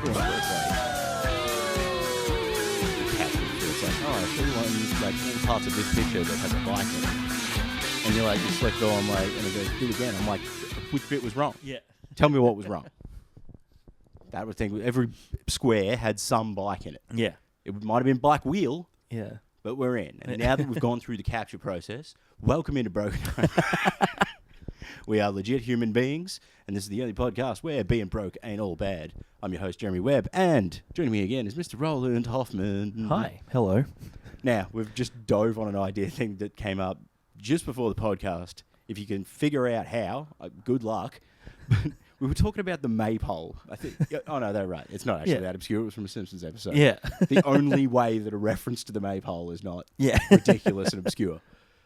everyone was it's like, oh, everyone's like all parts of this picture that has a bike in it. And you're like, you select all, I'm like, and it goes, do it again. I'm like, which bit was wrong? Yeah. Tell me what was wrong. That would think every square had some bike in it. Yeah. It might have been bike wheel. Yeah. But we're in. And now that we've gone through the capture process, welcome into Broken Home. We are legit human beings, and this is the only podcast where being broke ain't all bad. I'm your host, Jeremy Webb, and joining me again is Mr. Roland Hoffman. Hi. Hello. Now, we've just dove on an idea thing that came up just before the podcast. If you can figure out how, good luck. But we were talking about the maypole. I think. Oh, no, they're right. It's not actually that obscure. It was from a Simpsons episode. Yeah. The only way that a reference to the maypole is not ridiculous and obscure.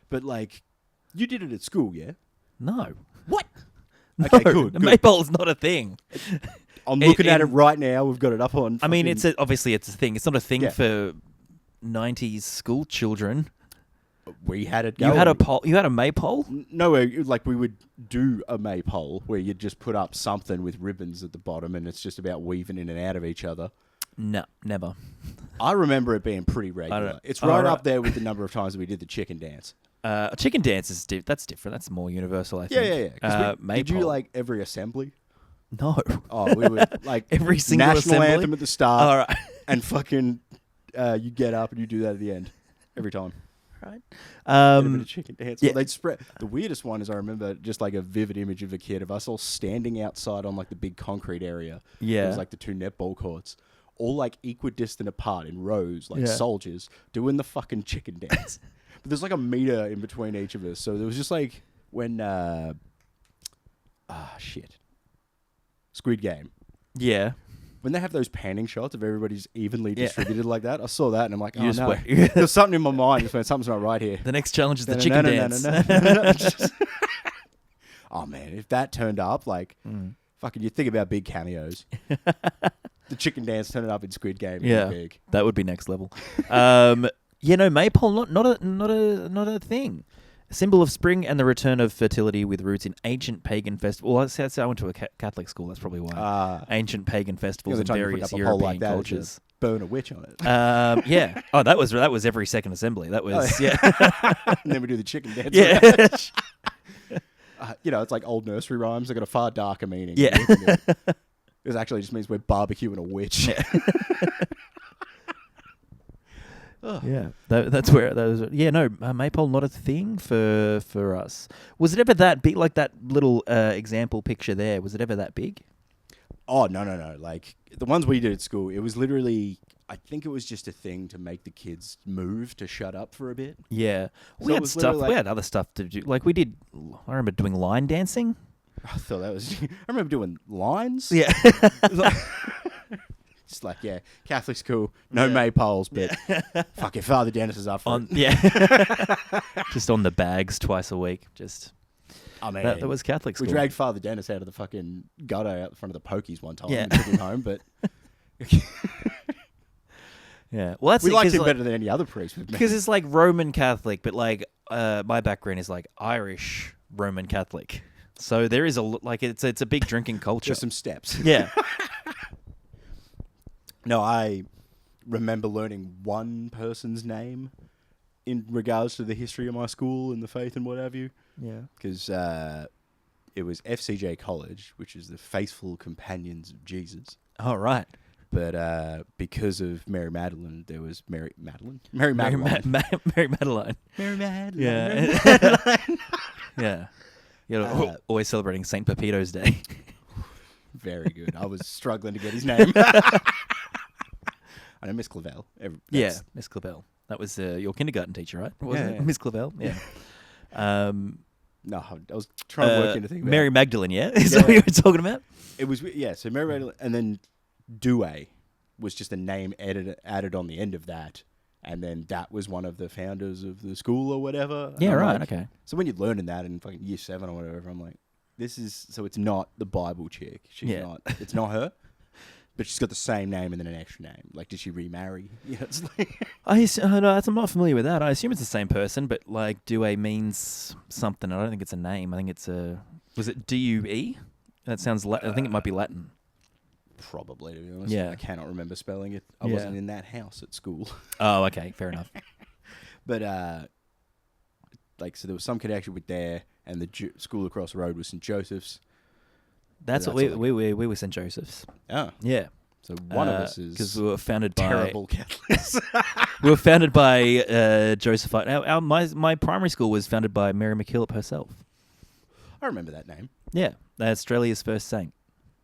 But, like, you did it at school, yeah? No. What? Okay, good. The maypole is not a thing. I'm looking at it right now. We've got it up on. I mean, obviously it's a thing. It's not a thing Yeah. for 90s school children. We had it going. You had a pole. You had a maypole? No, like we would do a maypole where you'd just put up something with ribbons at the bottom, and it's just about weaving in and out of each other. No, never. I remember it being pretty regular. It's right up there with the number of times that we did the chicken dance. A chicken dance is that's different. That's more universal, I think. Yeah. Did you maypole. like every assembly? No. Oh, we would like Every single national assembly? anthem at the start, All right. and fucking you get up and you do that at the end every time. Right. A bit of chicken dance. Yeah. Well, they'd spread. The weirdest one is I remember just like a vivid image of a kid of us all standing outside on like the big concrete area. Yeah. It was like the two netball courts, all like equidistant apart in rows, like Yeah. soldiers doing the fucking chicken dance. But there's like a meter in between each of us, so there was just like when Squid Game. Yeah. When they have those panning shots of everybody's evenly distributed like that, I saw that and I'm like, You oh just no. went- There's something in my mind just went, something's not right here. The next challenge is the chicken dance. Oh man, if that turned up, like, fucking, you think about big cameos. The chicken dance turning up in Squid Game. Yeah, Big. that would be next level. Maypole not a thing. A symbol of spring and the return of fertility with roots in ancient pagan festivals. Well, I went to a Catholic school. That's probably why. Ancient pagan festivals in various European like that, cultures. Burn a witch on it. Yeah. Oh, that was every second assembly. That was And then we do the chicken dance. Yeah. It's like old nursery rhymes. They got a far darker meaning. Yeah. It actually just means we're barbecuing a witch. Yeah, that's where those. Yeah, no, maypole not a thing for us. Was it ever that big? Like that little example picture there. Was it ever that big? Oh no! Like the ones we did at school, it was literally. I think it was just a thing to make the kids move to shut up for a bit. Yeah, So we it had was stuff. literally We had other stuff to do. Like we did. I remember doing line dancing. I thought that was. I remember doing lines. Yeah. Just like Catholic school, no maypoles, but fuck it, Father Dennis is up for it. Just on the bags twice a week. Just. I mean, That was Catholic school. We dragged Father Dennis out of the fucking gutter out the front of the pokies one time Yeah. and took him home, but Yeah. Well, that's we it, liked 'cause, him like, better than any other priest we've met. because it's like Roman Catholic, but like my background is like Irish Roman Catholic. So there is it's a big drinking culture. Just some steps. Yeah. No, I remember learning one person's name in regards to the history of my school and the faith and what have you. Yeah. Because it was FCJ College, which is the Faithful Companions of Jesus. Oh, right. But because of Mary Magdalene, there was Mary Magdalene. Mary Madeline. Mary Magdalene. Yeah. Yeah. You're always celebrating St. Pepito's Day. Very good. I was struggling to get his name. I know Miss Clavel. Yeah, Miss Clavel. That was your kindergarten teacher, right? Wasn't Yeah. it? Miss Clavel? Yeah. No, I was trying to work into things. Mary Magdalene, yeah? Is that what you were talking about? It was, so Mary Magdalene, and then Douay was just a name added on the end of that. And then that was one of the founders of the school or whatever. Yeah, I'm right, like- okay. So when you're learning that in fucking year 7 or whatever, I'm like, so it's not the Bible chick. It's not her. But she's got the same name and then an extra name. Like, did she remarry? Yeah, it's like... I'm not familiar with that. I assume it's the same person, but like Douay means something. I don't think it's a name. I think it's was it D-U-E? That sounds I think it might be Latin. Probably, to be honest. Yeah. I cannot remember spelling it. I wasn't in that house at school. Oh, okay, fair enough. But, so there was some connection with there, and the school across the road was St. Joseph's. That's what we were St. Joseph's. Oh. Yeah. So one of us is because we were founded by terrible Catholics. we were founded by Josephite. My primary school was founded by Mary MacKillop herself. I remember that name. Yeah, Australia's first saint.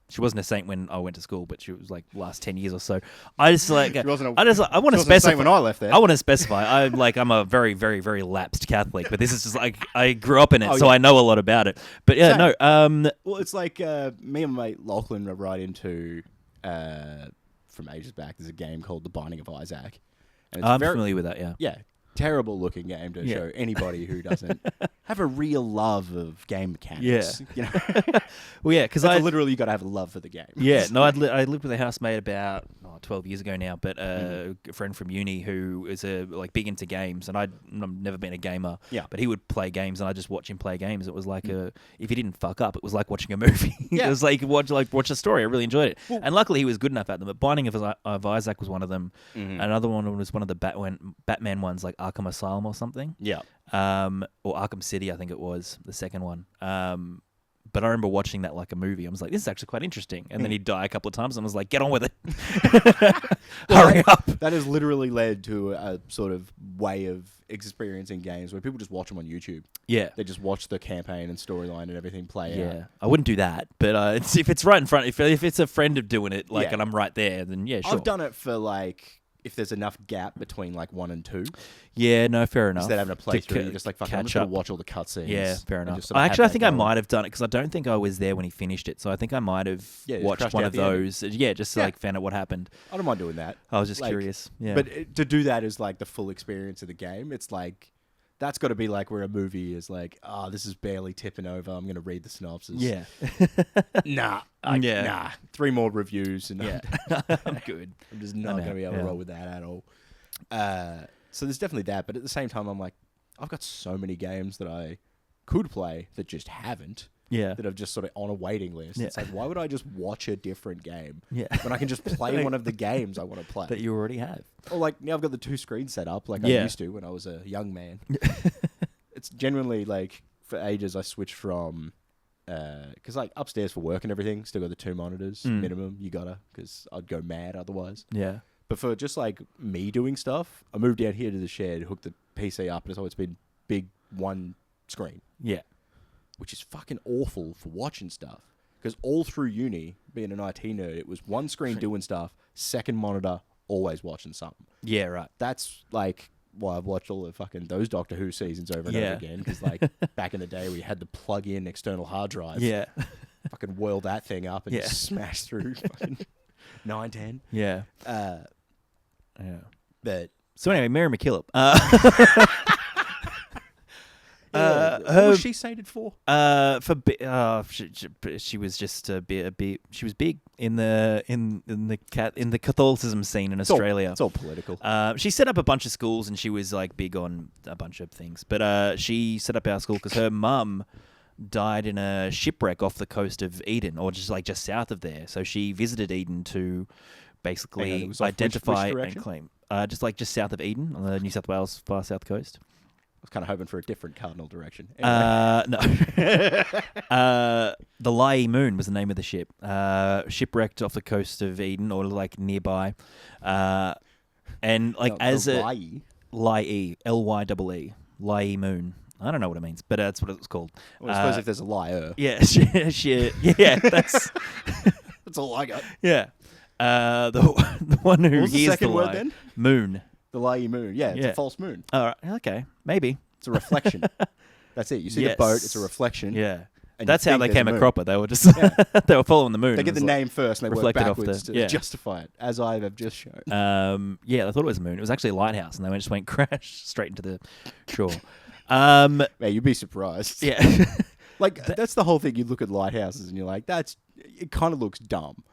She wasn't a saint when I went to school, but she was like last 10 years or so. I just like I want to specify when I left there. I want to specify. I'm a very, very, very lapsed Catholic, but this is just like I grew up in it, so I know a lot about it. But yeah, Same. Well, it's like me and my mate Lachlan were right into from ages back. There's a game called The Binding of Isaac. And it's I'm familiar with that. Yeah. Yeah. Terrible looking game to show anybody who doesn't have a real love of game mechanics. Yeah. You know? Well, yeah, because literally you got to have a love for the game. Yeah, no, I lived with a housemate about 12 years ago now, but a friend from uni who is big into games, and I've never been a gamer. Yeah, but he would play games, and I just watch him play games. It was like if he didn't fuck up, it was like watching a movie. Yeah. It was like watch a story. I really enjoyed it, and luckily he was good enough at them. But Binding of Isaac was one of them. Mm-hmm. Another one was one of the Batman ones, like Arkham Asylum or something. Yeah. Or Arkham City, I think it was the second one. But I remember watching that like a movie. I was like, this is actually quite interesting. And then he'd die a couple of times, and I was like, get on with it. Hurry up. That has literally led to a sort of way of experiencing games where people just watch them on YouTube. Yeah. They just watch the campaign and storyline and everything play out. Yeah. I wouldn't do that. But if it's right in front, if it's a friend of doing it, and I'm right there, then yeah, sure. I've done it for if there's enough gap between 1 and 2. Yeah, no, fair enough. Instead of having a playthrough, you're just like, fuck, I'm just going to watch all the cutscenes. Yeah, fair enough. I think I might have done it because I don't think I was there when he finished it. So I think I might have watched one of those. Yeah, just to found out what happened. I don't mind doing that. I was just curious. Yeah. But to do that is the full experience of the game. It's that's got to be where a movie is this is barely tipping over. I'm going to read the synopsis. Yeah. Nah. 3 more reviews and I'm good. I'm just not going to be able to roll with that at all. So there's definitely that. But at the same time, I'm I've got so many games that I could play that just haven't. Yeah. That I've just sort of on a waiting list. Yeah. It's why would I just watch a different game when I can just play one of the games I want to play? That you already have. Or now I've got the 2 screens set up I used to when I was a young man. It's genuinely for ages I switched from because upstairs for work and everything, still got the 2 monitors minimum. You gotta, because I'd go mad otherwise. Yeah. But for just me doing stuff, I moved down here to the shed, hooked the PC up, and it's always been big 1 screen. Yeah. Which is fucking awful for watching stuff. Because all through uni, being an IT nerd, it was 1 screen doing stuff, 2nd monitor, always watching something. Yeah, right. That's why I've watched all the fucking those Doctor Who seasons over and over again. Because back in the day, we had the plug-in external hard drive. Yeah. Fucking whirl that thing up and just smash through fucking 9, 10. Yeah. Yeah. But so anyway, Mary MacKillop. What was she sated for? She was just she was big in the Catholicism scene in Australia. It's all political. She set up a bunch of schools, and she was big on a bunch of things. But she set up our school because her mum died in a shipwreck off the coast of Eden, or just south of there. So she visited Eden to basically identify and claim just south of Eden on the New South Wales far south coast. I was kind of hoping for a different cardinal direction. Anyway. No. The Lie Moon was the name of the ship. Shipwrecked off the coast of Eden, or nearby. And as a Lie, L-Y-E-E, Lie Moon. I don't know what it means, but that's what it was called. Well, I suppose if there's a liar. Yeah, that's that's all I got. Yeah. The one who hears the second word then? Moon. The Lie Moon. Yeah, it's a false moon. All right. Okay. Maybe. It's a reflection. That's it. You see the boat, it's a reflection. Yeah. That's how they came a cropper. They were just they were following the moon. They get the name first and they work backwards to justify it, as I have just shown. Yeah, they thought it was a moon. It was actually a lighthouse, and they just went crash straight into the shore. Man, you'd be surprised. Yeah. That's the whole thing. You look at lighthouses and you're like, it kind of looks dumb.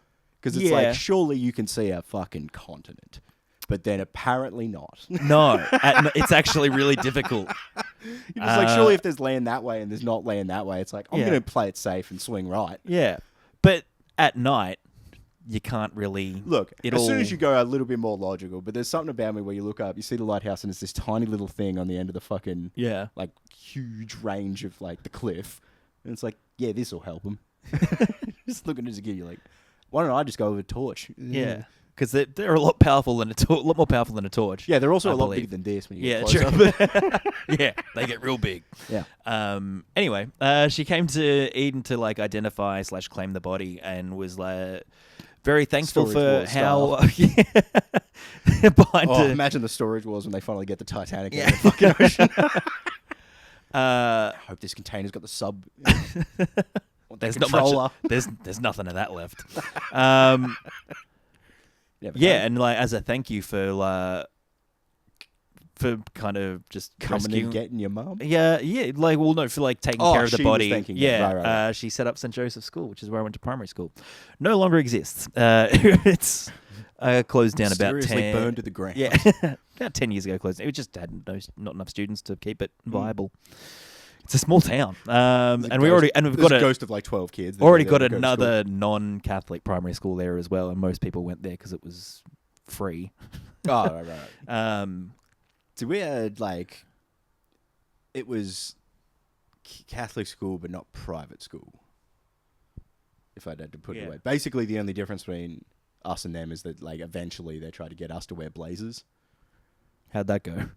Because it's surely you can see a fucking continent. But then apparently not. No, it's actually really difficult. You're just surely if there's land that way and there's not land that way, it's I'm going to play it safe and swing right. Yeah. But at night, you can't really look. As soon as you go a little bit more logical, but there's something about me where you look up, you see the lighthouse, and it's this tiny little thing on the end of the fucking like huge range of like the cliff, and it's like, yeah, this will help them. Just looking to give you like, why don't I just go with a torch? Yeah. Because they're a lot powerful than a lot more powerful than a torch. Yeah, they're also a lot bigger than this when you get close up. Yeah, they get real big. Yeah. Anyway, she came to Eden to like identify / claim the body, and was like very thankful for how behind. Imagine the storage wars when they finally get the Titanic out of the fucking ocean. I hope this container's got the sub. There's not much. There's nothing of that left. And like as a thank you for kind of just coming and getting your mum. Yeah, like for like taking care of the body. Right. She set up St. Joseph's School, which is where I went to primary school. No longer exists. It's closed down about 10. Burned to the ground. Yeah, about 10 years ago. Closed. It just had not enough students to keep it viable. It's a small town, and we've got a ghost of like 12 kids. Already got another non-Catholic primary school there as well, and most people went there because it was free. Oh, right. So we had like, it was Catholic school, but not private school. If I'd had to put it away, basically the only difference between us and them is that like eventually they tried to get us to wear blazers. How'd that go?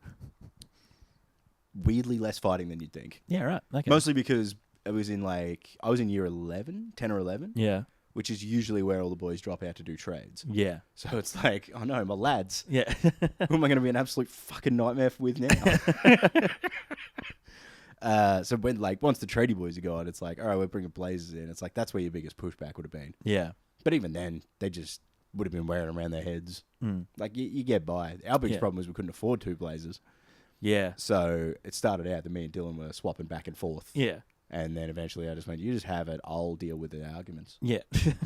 Weirdly less fighting than you'd think. Yeah, right. Okay. Mostly because I was in year 11, 10 or 11. Yeah. Which is usually where all the boys drop out to do trades. Yeah. So it's like, oh no, my lads. Yeah. Who am I going to be an absolute fucking nightmare with now? So when once the tradie boys are gone, it's like, all right, we're bringing blazers in. It's like, that's where your biggest pushback would have been. Yeah. But even then, they just would have been wearing them around their heads. Mm. Like, you get by. Our biggest problem was we couldn't afford 2 blazers. Yeah. So it started out that me and Dylan were swapping back and forth. Yeah. And then eventually I just went, you just have it, I'll deal with the arguments. Yeah.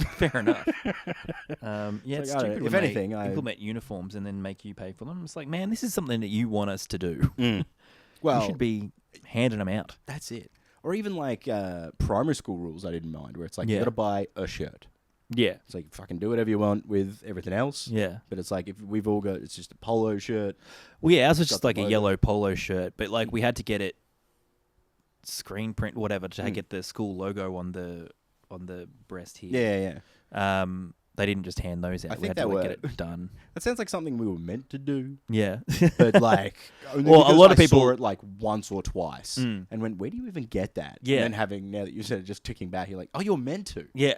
Fair enough. It's stupid if anything, I implement uniforms and then make you pay for them. It's like, man, this is something that you want us to do. Well, you should be handing them out. That's it. Or even like primary school rules I didn't mind, where it's like, you got to buy a shirt. Yeah. It's like, fucking do whatever you want with everything else. Yeah. But it's like, if we've all got, it's just a polo shirt. Well, yeah, ours was just like a yellow polo shirt, but like we had to get it screen print, whatever, to get the school logo on the breast here. Yeah. They didn't just hand those out. We had to get it done. That sounds like something we were meant to do. Yeah. But like, only well, a lot of people saw it like once or twice and went, where do you even get that? Yeah. And then now that you said it, just ticking back, you're like, oh, you're meant to. Yeah.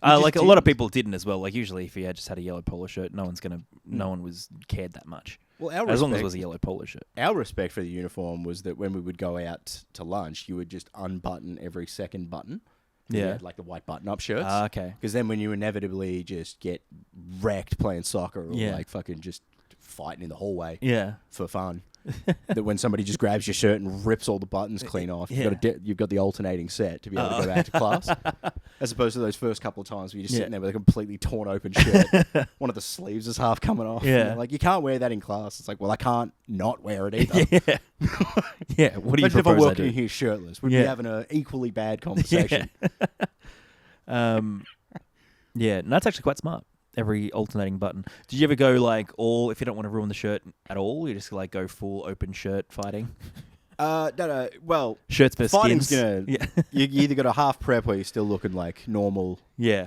Like a lot of people didn't as well. Like usually if you just had a yellow polo shirt, no one was cared that much. Well, as long as it was a yellow polo shirt. Our respect for the uniform was that when we would go out to lunch, you would just unbutton every second button. Yeah. Had, like the white button-up shirts. Okay. Because then when you inevitably just get wrecked playing soccer or like fucking just fighting in the hallway for fun, that when somebody just grabs your shirt and rips all the buttons clean off, you've got the alternating set to be able to go back to class. As opposed to those first couple of times where you're just sitting there with a completely torn open shirt. One of the sleeves is half coming off. Yeah. Like, you can't wear that in class. It's like, well, I can't not wear it either. Yeah. What do you propose if I walked in here shirtless? We'd be having an equally bad conversation. No, that's actually quite smart. Every alternating button. Did you ever go like if you don't want to ruin the shirt at all, you just like go full open shirt fighting? No. Well, shirts versus skins. You either got a half prep where you're still looking like normal,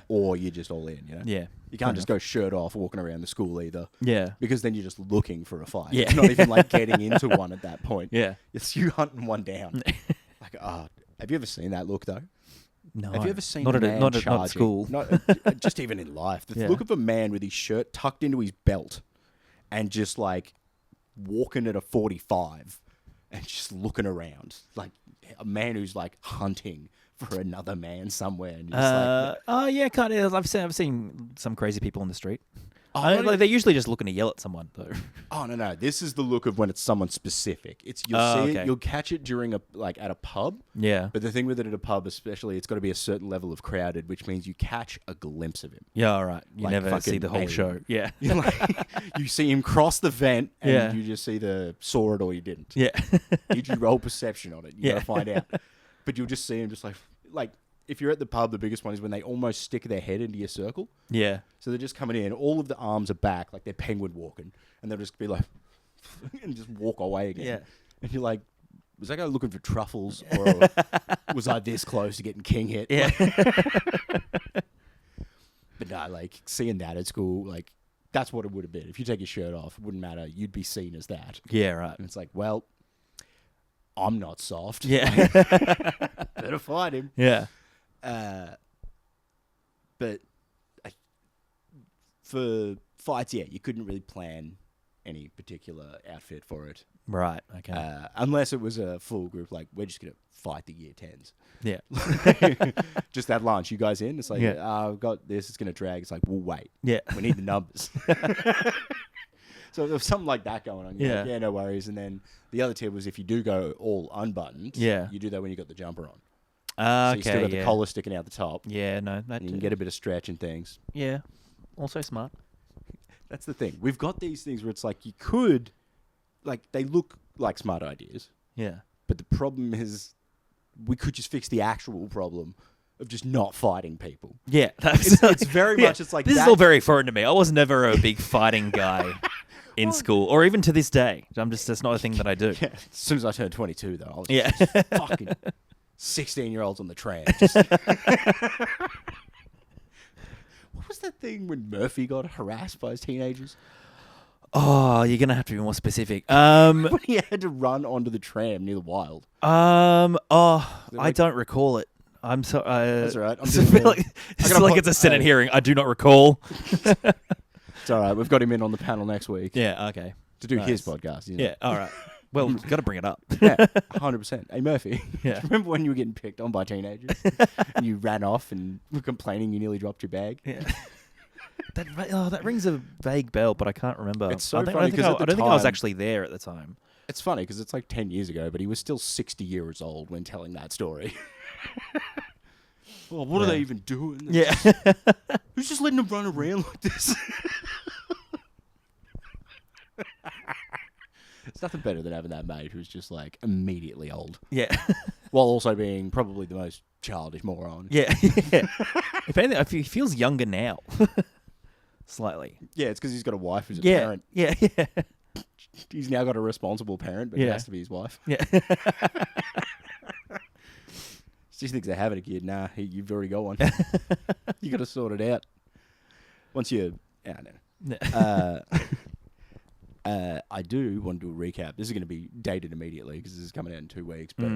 or you're just all in. You know, you can't just go shirt off walking around the school either. Yeah, because then you're just looking for a fight. Yeah, you're not even like getting into one at that point. Yeah, it's you hunting one down. Like, have you ever seen that look though? No, have you ever seen not at school? Just even in life, the look of a man with his shirt tucked into his belt and just like walking at a 45 and just looking around, like a man who's like hunting for another man somewhere. And yeah, kind of. I've seen some crazy people on the street. They're usually just looking to yell at someone, though. Oh no! This is the look of when it's someone specific. You'll catch it during at a pub. Yeah. But the thing with it at a pub, especially, it's got to be a certain level of crowded, which means you catch a glimpse of him. Yeah, all right. You never see the whole show. Yeah. You see him cross the vent, and you just see the saw it or you didn't. Yeah. Did you roll perception on it? You gotta find out. But you'll just see him just like if you're at the pub, the biggest one is when they almost stick their head into your circle. Yeah. So they're just coming in, all of the arms are back, like they're penguin walking, and they'll just be like, and just walk away again. Yeah. And you're like, was that guy looking for truffles, or was I this close to getting king hit? Yeah. But no, like seeing that at school, like that's what it would have been. If you take your shirt off, it wouldn't matter. You'd be seen as that. Yeah, right. And it's like, well, I'm not soft. Yeah. Better fight him. Yeah. But for fights, yeah, you couldn't really plan any particular outfit for it. Right. Okay. Unless it was a full group, like, we're just going to fight the year 10s. Yeah. Just that lunch. You guys in? It's like, Yeah. I've got this. It's going to drag. It's like, we'll wait. Yeah. We need the numbers. So there was something like that going on. You're Yeah. like, yeah, no worries. And then the other tip was if you do go all unbuttoned, Yeah. you do that when you got the jumper on. Okay. So you still got the collar sticking out the top. Yeah. No. That And you can get a bit of stretch and things. Yeah. Also smart. That's the thing. We've got these things where it's like you could, like, they look like smart ideas. Yeah. But the problem is we could just fix the actual problem of just not fighting people. Yeah. It's very much, it's like this that. is all very foreign to me. I was never a big fighting guy in school, or even to this day. That's not a thing that I do. Yeah. As soon as I turned 22, though, I was Yeah. just fucking 16-year-olds on the tram. Just what was that thing when Murphy got harassed by his teenagers? Oh, you're gonna have to be more specific. When he had to run onto the tram near the Wild. I don't recall it. I'm so. That's all right. I'm I just feel like, it's a Senate hearing. I do not recall. It's all right. We've got him in on the panel next week Yeah. Okay. to do his Nice. podcast. Yeah. All right. Well, got to bring it up. Yeah, 100%. Hey, Murphy, Yeah. remember when you were getting picked on by teenagers? And you ran off and were complaining you nearly dropped your bag? Yeah. That rings a vague bell, but I can't remember. It's so I funny, 'cause at the don't think I was time- actually there at the time. It's funny because it's like 10 years ago, but he was still 60 years old when telling that story. Well, what are Yeah. they even doing? Yeah. Who's just letting them run around like this? It's nothing better than having that mate who's just like immediately old, Yeah. while also being probably the most childish moron. Yeah. Yeah. If anything, he feels younger now. Slightly. Yeah, it's because he's got a wife who's a Yeah. parent. Yeah. Yeah. He's now got a responsible parent, but it Yeah. has to be his wife. Yeah. She thinks they're having a kid. Nah, you've already got one. You got to sort it out. Once you, I don't know. I do want to do a recap. This is going to be dated immediately because this is coming out in 2 weeks. But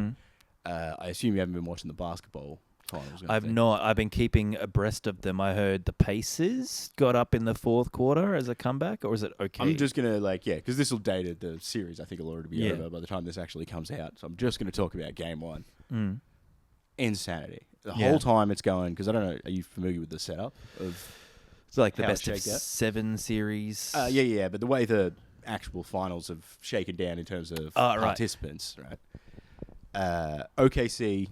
I assume you haven't been watching the basketball finals. I've not. I've been keeping abreast of them. I heard the Pacers got up in the fourth quarter as a comeback, or is it okay? I'm just going to because this will date the series. I think it'll already be Yeah. over by the time this actually comes out. So I'm just going to talk about game one. Mm. Insanity. The Yeah. whole time it's going, because I don't know, are you familiar with the setup of... It's like the how it's best of shaked out? 7 series. Yeah, but the way the actual finals have shaken down in terms of Right. participants, right? OKC,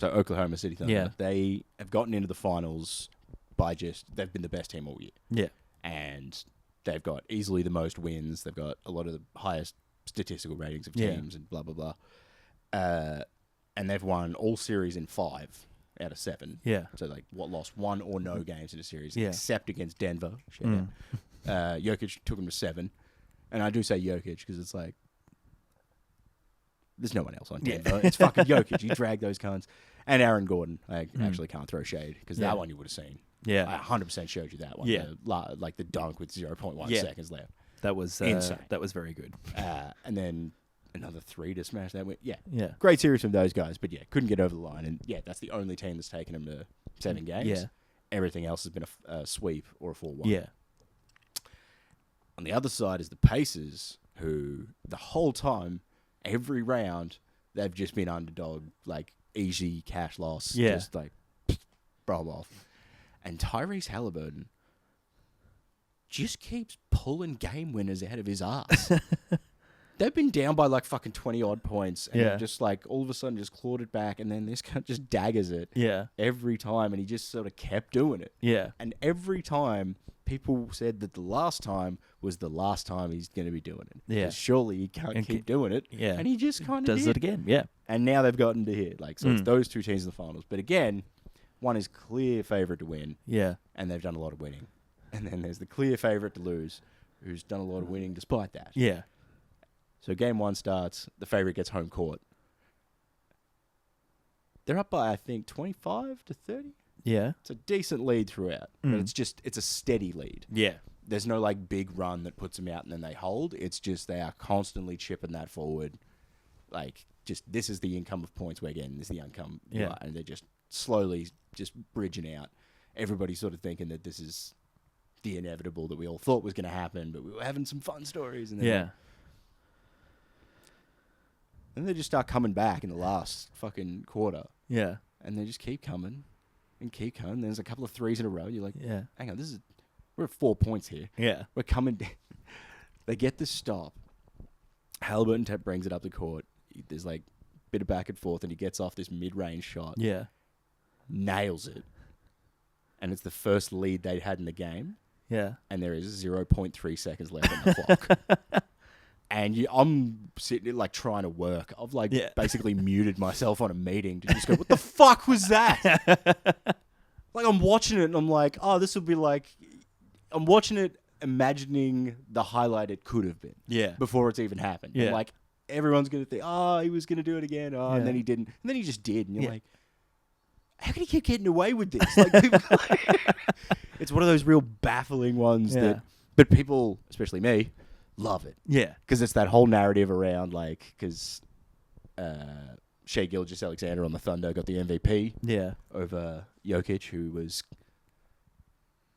so Oklahoma City Thunder, Yeah. they have gotten into the finals by they've been the best team all year. Yeah. And they've got easily the most wins. They've got a lot of the highest statistical ratings of Yeah. teams and blah, blah, blah. And they've won all series in 5 out of 7. Yeah. So, lost 1 or no games in a series, Yeah. except against Denver. Shout out. Jokic took them to 7. And I do say Jokic because it's like, there's no one else on Denver. It's fucking Jokic. You drag those cunts. And Aaron Gordon. I actually can't throw shade because that one you would have seen. Yeah. I 100% showed you that one. Yeah. The dunk with 0.1 Yeah. seconds left. That was Insane. That was very good. And then another 3 to smash that win. Yeah. Yeah. Great series from those guys, but couldn't get over the line. And that's the only team that's taken them to 7 games. Yeah. Everything else has been a sweep or a 4-1. Yeah. On the other side is the Pacers, who the whole time, every round, they've just been underdog, easy cash loss. Yeah. Just roll off. And Tyrese Halliburton just keeps pulling game winners out of his ass. They've been down by fucking 20 odd points, and Yeah. just all of a sudden just clawed it back, and then this guy just daggers it Yeah. every time, and he just sort of kept doing it. Yeah. And every time, people said that the last time was the last time he's going to be doing it. Yeah. 'Cause surely he can't And keep doing it. Yeah. And he just kind of Does it again. Yeah. And now they've gotten to here. So it's those 2 teams in the finals. But again, One is clear favourite to win. Yeah. And they've done a lot of winning. And then there's the clear favourite to lose, who's done a lot of winning despite that. Yeah. So game 1 starts, the favourite gets home court. They're up by, I think, 25 to 30. Yeah. It's a decent lead throughout. But it's a steady lead. Yeah. There's no like big run that puts them out and then they hold. It's just they are constantly chipping that forward. Like, just this is the income of points we're getting. This is the income. Yeah. And they're just slowly just bridging out. Everybody's sort of thinking that this is the inevitable that we all thought was going to happen, but we were having some fun stories. And then and they just start coming back in the last fucking quarter. Yeah. And they just keep coming and keep coming. There's a couple of threes in a row. You're like, hang on, we're at 4 points here. Yeah. We're coming down. They get the stop. Halliburton brings it up the court. There's like a bit of back and forth, and he gets off this mid-range shot. Yeah. Nails it. And it's the first lead they'd had in the game. Yeah. And there is 0.3 seconds left on the clock. And I'm sitting there like trying to work. I've like basically muted myself on a meeting to just go, what the fuck was that? Like I'm watching it and I'm like, oh, this will be like, I'm watching it imagining the highlight it could have been. Yeah. Before it's even happened. Yeah. I'm like, everyone's going to think, oh, he was going to do it again. Oh, and then he didn't. And then he just did. And you're like, how can he keep getting away with this? Like, it's one of those real baffling ones that, but people, especially me, love it. Yeah. Because it's that whole narrative around, like, because Shai Gilgeous-Alexander on the Thunder got the MVP over Jokic, who was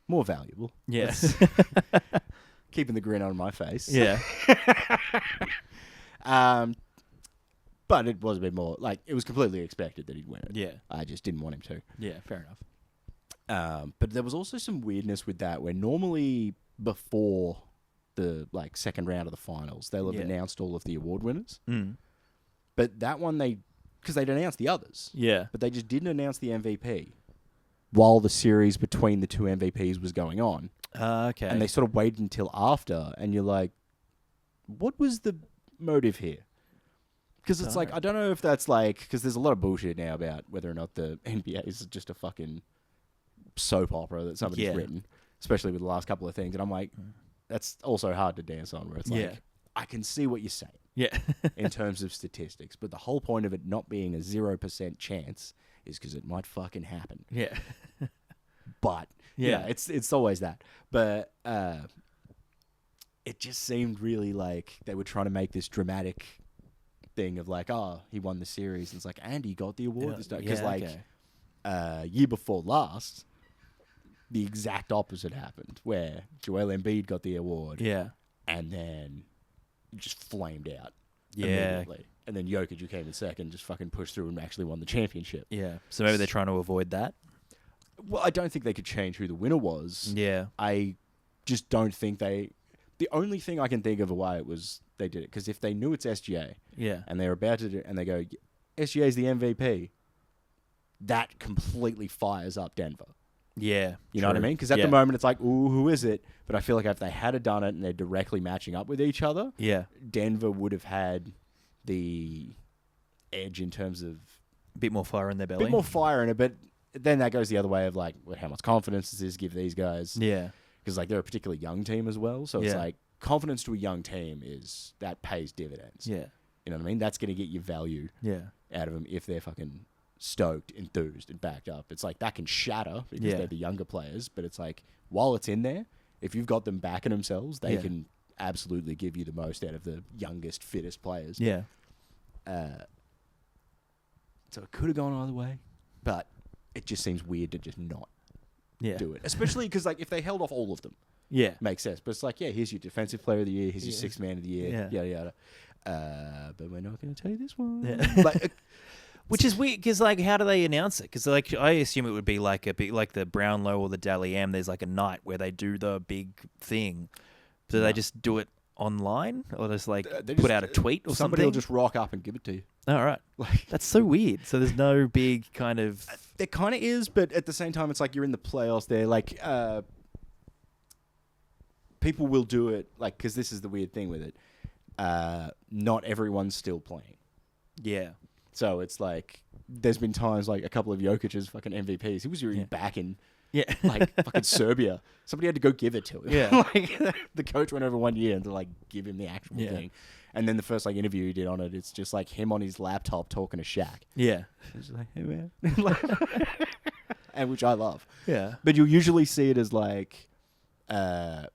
more valuable. Yes. Keeping the grin on my face. Yeah. But it was a bit more, like, it was completely expected that he'd win it. Yeah. I just didn't want him to. Yeah, fair enough. But there was also some weirdness with that, where normally before the like second round of the finals, they'll have announced all of the award winners. But that one because they'd announced the others. Yeah. But they just didn't announce the MVP while the series between the two MVPs was going on. Okay. And they sort of waited until after, and you're like, what was the motive here? Because it's like, I don't know if that's like, because there's a lot of bullshit now about whether or not the NBA is just a fucking soap opera that somebody's written, especially with the last couple of things. And I'm like, that's also hard to dance on, where it's like, I can see what you're saying in terms of statistics, but the whole point of it not being a 0% chance is because it might fucking happen. Yeah. But, yeah, it's always that. But it just seemed really like they were trying to make this dramatic thing of like, oh, he won the series. And it's like, and he got the award this time. Because year before last, the exact opposite happened, where Joel Embiid got the award. Yeah. And then just flamed out. Yeah. Immediately. And then Jokic, who came in second, just fucking pushed through and actually won the championship. Yeah. So maybe they're trying to avoid that? Well, I don't think they could change who the winner was. Yeah. I just don't think they... The only thing I can think of why it was they did it, because if they knew it's SGA, and they're about to do, and they go, SGA is the MVP, that completely fires up Denver. Yeah. You know what I mean? Because at the moment it's like, ooh, who is it? But I feel like if they had done it and they're directly matching up with each other, Denver would have had the edge in terms of... A bit more fire in their belly. A bit more fire in it, but then that goes the other way of like, well, how much confidence does this give these guys? Yeah. Because like they're a particularly young team as well, so it's like confidence to a young team that pays dividends. Yeah, you know what I mean. That's going to get you value. Out of them if they're fucking stoked, enthused, and backed up. It's like that can shatter because they're the younger players, but it's like while it's in there, if you've got them backing themselves, they can absolutely give you the most out of the youngest, fittest players. Yeah. So it could have gone either way, but it just seems weird to just not. Do it, especially because like if they held off all of them, makes sense. But it's like, here's your defensive player of the year, here's your sixth man of the year, yada yada. But we're not going to tell you this one. Like, which is weird because like, how do they announce it? Because like, I assume it would be like a bit like the Brownlow or the Dally M. There's like a night where they do the big thing. Do they just do it online, or just like put out a tweet or somebody something? will just rock up and give it to you. All right, like, that's so weird. So there's no big kind of. There kind of is, but at the same time, it's like you're in the playoffs. There, like people will do it, like because this is the weird thing with it. Not everyone's still playing. Yeah. So it's like there's been times like a couple of Jokic's fucking MVPs. He was really back in like fucking Serbia. Somebody had to go give it to him. Yeah. Like the coach went over 1 year and to like give him the actual thing. And then the first like interview he did on it, it's just like him on his laptop talking to Shaq. Yeah. It's like, hey man. And which I love. Yeah. But you'll usually see it as like there'll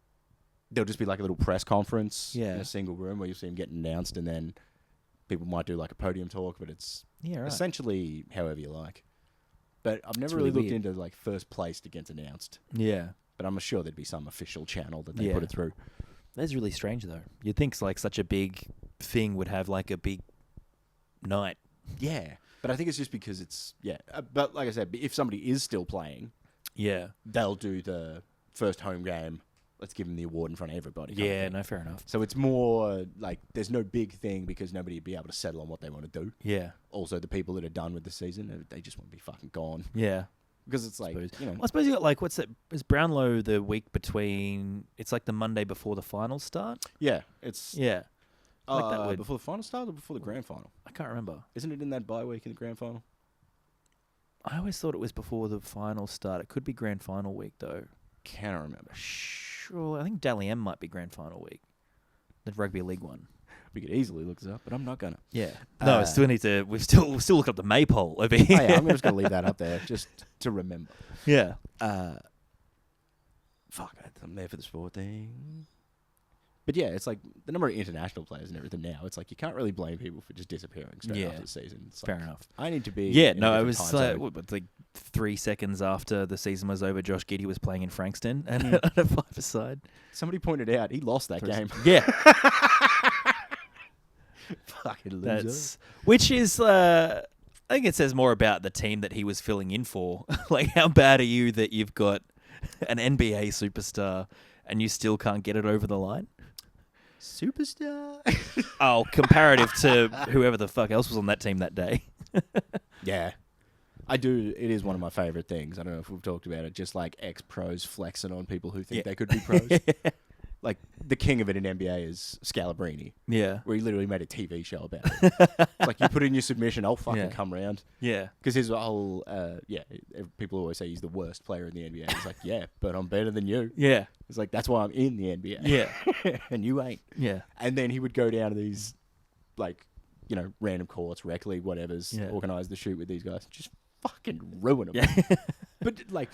just be like a little press conference in a single room where you'll see him getting announced, and then people might do like a podium talk, but it's essentially however you like. But I've never really looked into like first place to get announced. Yeah. But I'm sure there'd be some official channel that they put it through. That's really strange, though. You'd think like such a big thing would have like a big night. Yeah. But I think it's just because it's, but like I said, if somebody is still playing, they'll do the first home game. Let's give them the award in front of everybody. Yeah, no, fair enough. So it's more like there's no big thing because nobody would be able to settle on what they want to do. Yeah. Also, the people that are done with the season, they just want to be fucking gone. Yeah. Because it's like, you know. Well, I suppose you got like, what's it? Is Brownlow the week between, it's like the Monday before the finals start? Yeah. It's. Yeah. Like that before the final start or before the grand final? I can't remember. Isn't it in that bye week in the grand final? I always thought it was before the final start. It could be grand final week, though. Can't remember. Sure. I think Dally M might be grand final week. The rugby league one. We could easily look this up, but I'm not gonna. Yeah. No, I still need to. We'll still look up the maypole over here. Oh yeah, I'm just gonna leave that up there just to remember. Yeah. Fuck, I'm there for the sport thing. But yeah, it's like the number of international players and everything now. It's like you can't really blame people for just disappearing straight after the season. It's fair like, enough. I need to be. Yeah, no, it was like 3 seconds after the season was over. Josh Giddey was playing in Frankston and at a five-a-side. Somebody pointed out he lost that game. Yeah. Fucking loser. Which is, I think it says more about the team that he was filling in for. Like, how bad are you that you've got an NBA superstar and you still can't get it over the line? Superstar? Oh, comparative to whoever the fuck else was on that team that day. Yeah. I do. It is one of my favorite things. I don't know if we've talked about it. Just like ex-pros flexing on people who think they could be pros. Like, the king of it in NBA is Scalabrini. Yeah. Where he literally made a TV show about it. Like, you put in your submission, I'll fucking come round. Yeah. Because his whole, people always say he's the worst player in the NBA. He's like, yeah, but I'm better than you. Yeah. It's like, that's why I'm in the NBA. Yeah. And you ain't. Yeah. And then he would go down to these, like, you know, random courts, rec league, whatever's, organize the shoot with these guys. Just fucking ruin them. Yeah. But, like...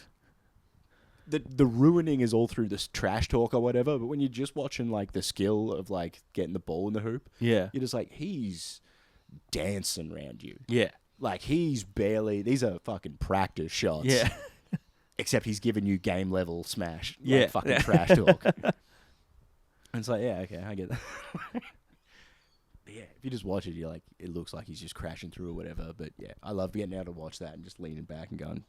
The ruining is all through this trash talk or whatever, but when you're just watching like the skill of like getting the ball in the hoop, you're just like, he's dancing around you. Yeah. Like these are fucking practice shots. Yeah. Except he's giving you game level smash. Like fucking trash talk. And it's like, yeah, okay, I get that. But yeah, if you just watch it, you're like, it looks like he's just crashing through or whatever. But yeah, I love getting out to watch that and just leaning back and going,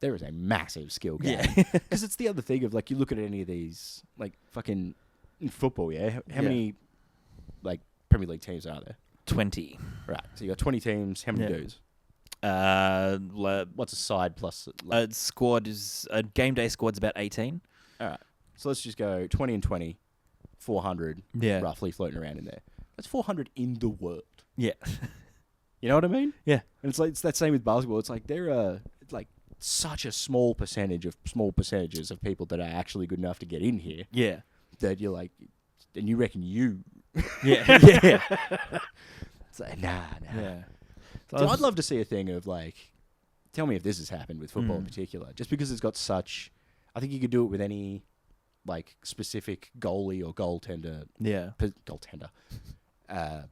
there is a massive skill gap. Because it's the other thing of, like, you look at any of these, like, fucking in football, how many, like, Premier League teams are there? 20. Right. So you got 20 teams. How many dudes? What's a side plus? Squad is... A game day squad's about 18. All right. So let's just go 20 and 20, 400 roughly floating around in there. That's 400 in the world. Yeah. You know what I mean? Yeah. And it's like, it's that same with basketball. It's like, it's like, such a small percentages of people that are actually good enough to get in here. Yeah. That you're like, and you reckon you. Yeah. Yeah. It's like, nah. Yeah. So I'd love to see a thing of like, tell me if this has happened with football in particular, just because it's got such, I think you could do it with any like specific goalie or goaltender. Yeah.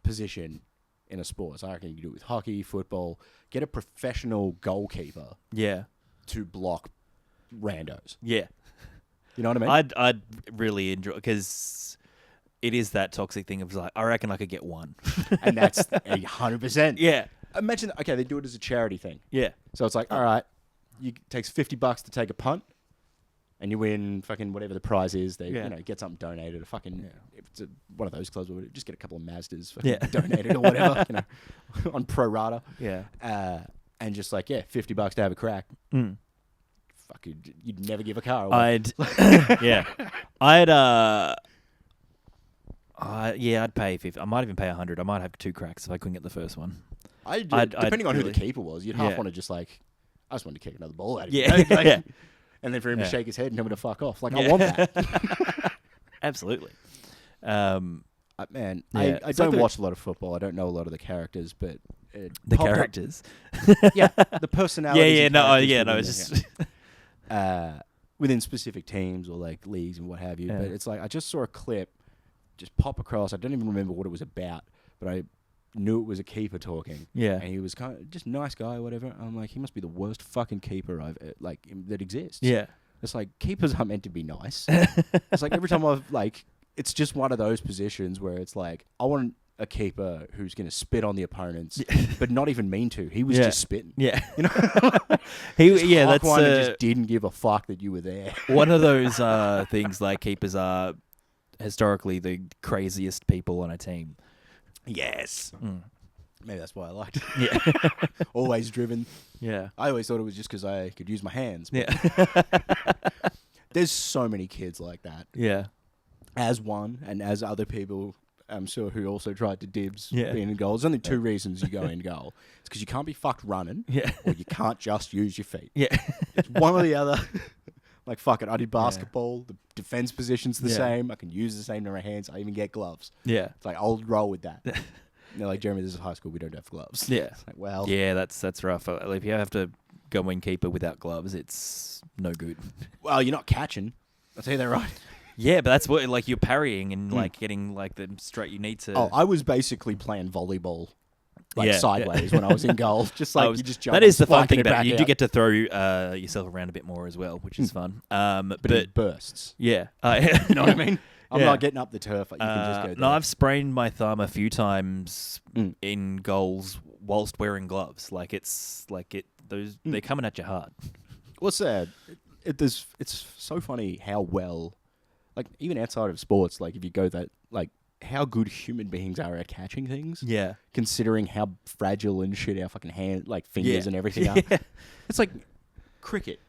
Position in a sport. So I reckon you could do it with hockey, football, get a professional goalkeeper. Yeah. To block randos. Yeah. You know what I mean? I'd really enjoy, because it is that toxic thing of like, I reckon I could get one. And that's 100%. Yeah. Imagine, okay, they do it as a charity thing. Yeah. So it's like, all right, it takes $50 to take a punt, and you win fucking whatever the prize is. They get something donated. A fucking if it's one of those clubs, where just get a couple of Mazdas donated or whatever, you know, on pro rata. Yeah. And just like $50 to have a crack. Mm. Fuck, you'd never give a car away. I'd pay 50. I might even pay 100. I might have 2 cracks if I couldn't get the first one. Depending on who the really- keeper was, you'd half Yeah. want to just like, I just want to kick another ball at him. Yeah. You know? Like, Yeah. And then for him to Yeah. shake his head and tell me to fuck off. Like, I Yeah. want that. Absolutely. Man, Yeah. I It's don't like watch a lot of football. I don't know a lot of the characters, but it The popped up- characters. Yeah, the personalities. Yeah. and No. characters Yeah. No. within It's the- just. within specific teams or like leagues and what have you. Yeah. But it's like I just saw a clip just pop across. I don't even remember what it was about, but I knew it was a keeper talking. Yeah. And he was kind of just nice guy or whatever. I'm like, he must be the worst fucking keeper that exists. Yeah. It's like keepers aren't meant to be nice. It's like every time I've like, it's just one of those positions where it's like, I want a keeper who's going to spit on the opponents, but not even mean to. He was just spitting. Yeah. You know, That's one and just didn't give a fuck that you were there. one of those things. Like keepers are historically the craziest people on a team. Yes. Maybe that's why I liked it. Yeah. Always driven. Yeah. I always thought it was just because I could use my hands. But Yeah. there's so many kids like that. Yeah. As one, and as other people, I'm sure, who also tried to dibs Yeah. being in goal. There's only two reasons you go in goal. It's because you can't be fucked running, Yeah. or you can't just use your feet. Yeah. It's one or the other. Like, fuck it. I did basketball. The defense position's the Yeah. same. I can use the same number of hands. I even get gloves. Yeah. It's like, I'll roll with that. And they're like, Jeremy, this is high school. We don't have gloves. Yeah. It's like, well. Yeah. That's rough. If you have to go in keeper without gloves, it's no good. Well, you're not catching. I'll tell you that right. Yeah, but that's what like you're parrying and like getting like the straight. You need to. Oh, I was basically playing volleyball, like Yeah, sideways when I was in goal. Just like you just jump. That is the fun sparking thing it about back it. You out. do get to throw yourself around a bit more as well, which is fun. but in bursts. yeah, You know what I mean? I'm Yeah. not getting up the turf. Like, you can just go there. no, I've sprained my thumb a few times Mm. in goals whilst wearing gloves. Like it's like it. Those they're coming at you hard. What's sad? It's so funny how well, like even outside of sports, like if you go that, like how good human beings are at catching things. Yeah, Considering how fragile and shit our fucking hand, like fingers Yeah. and everything are. Yeah. It's like cricket.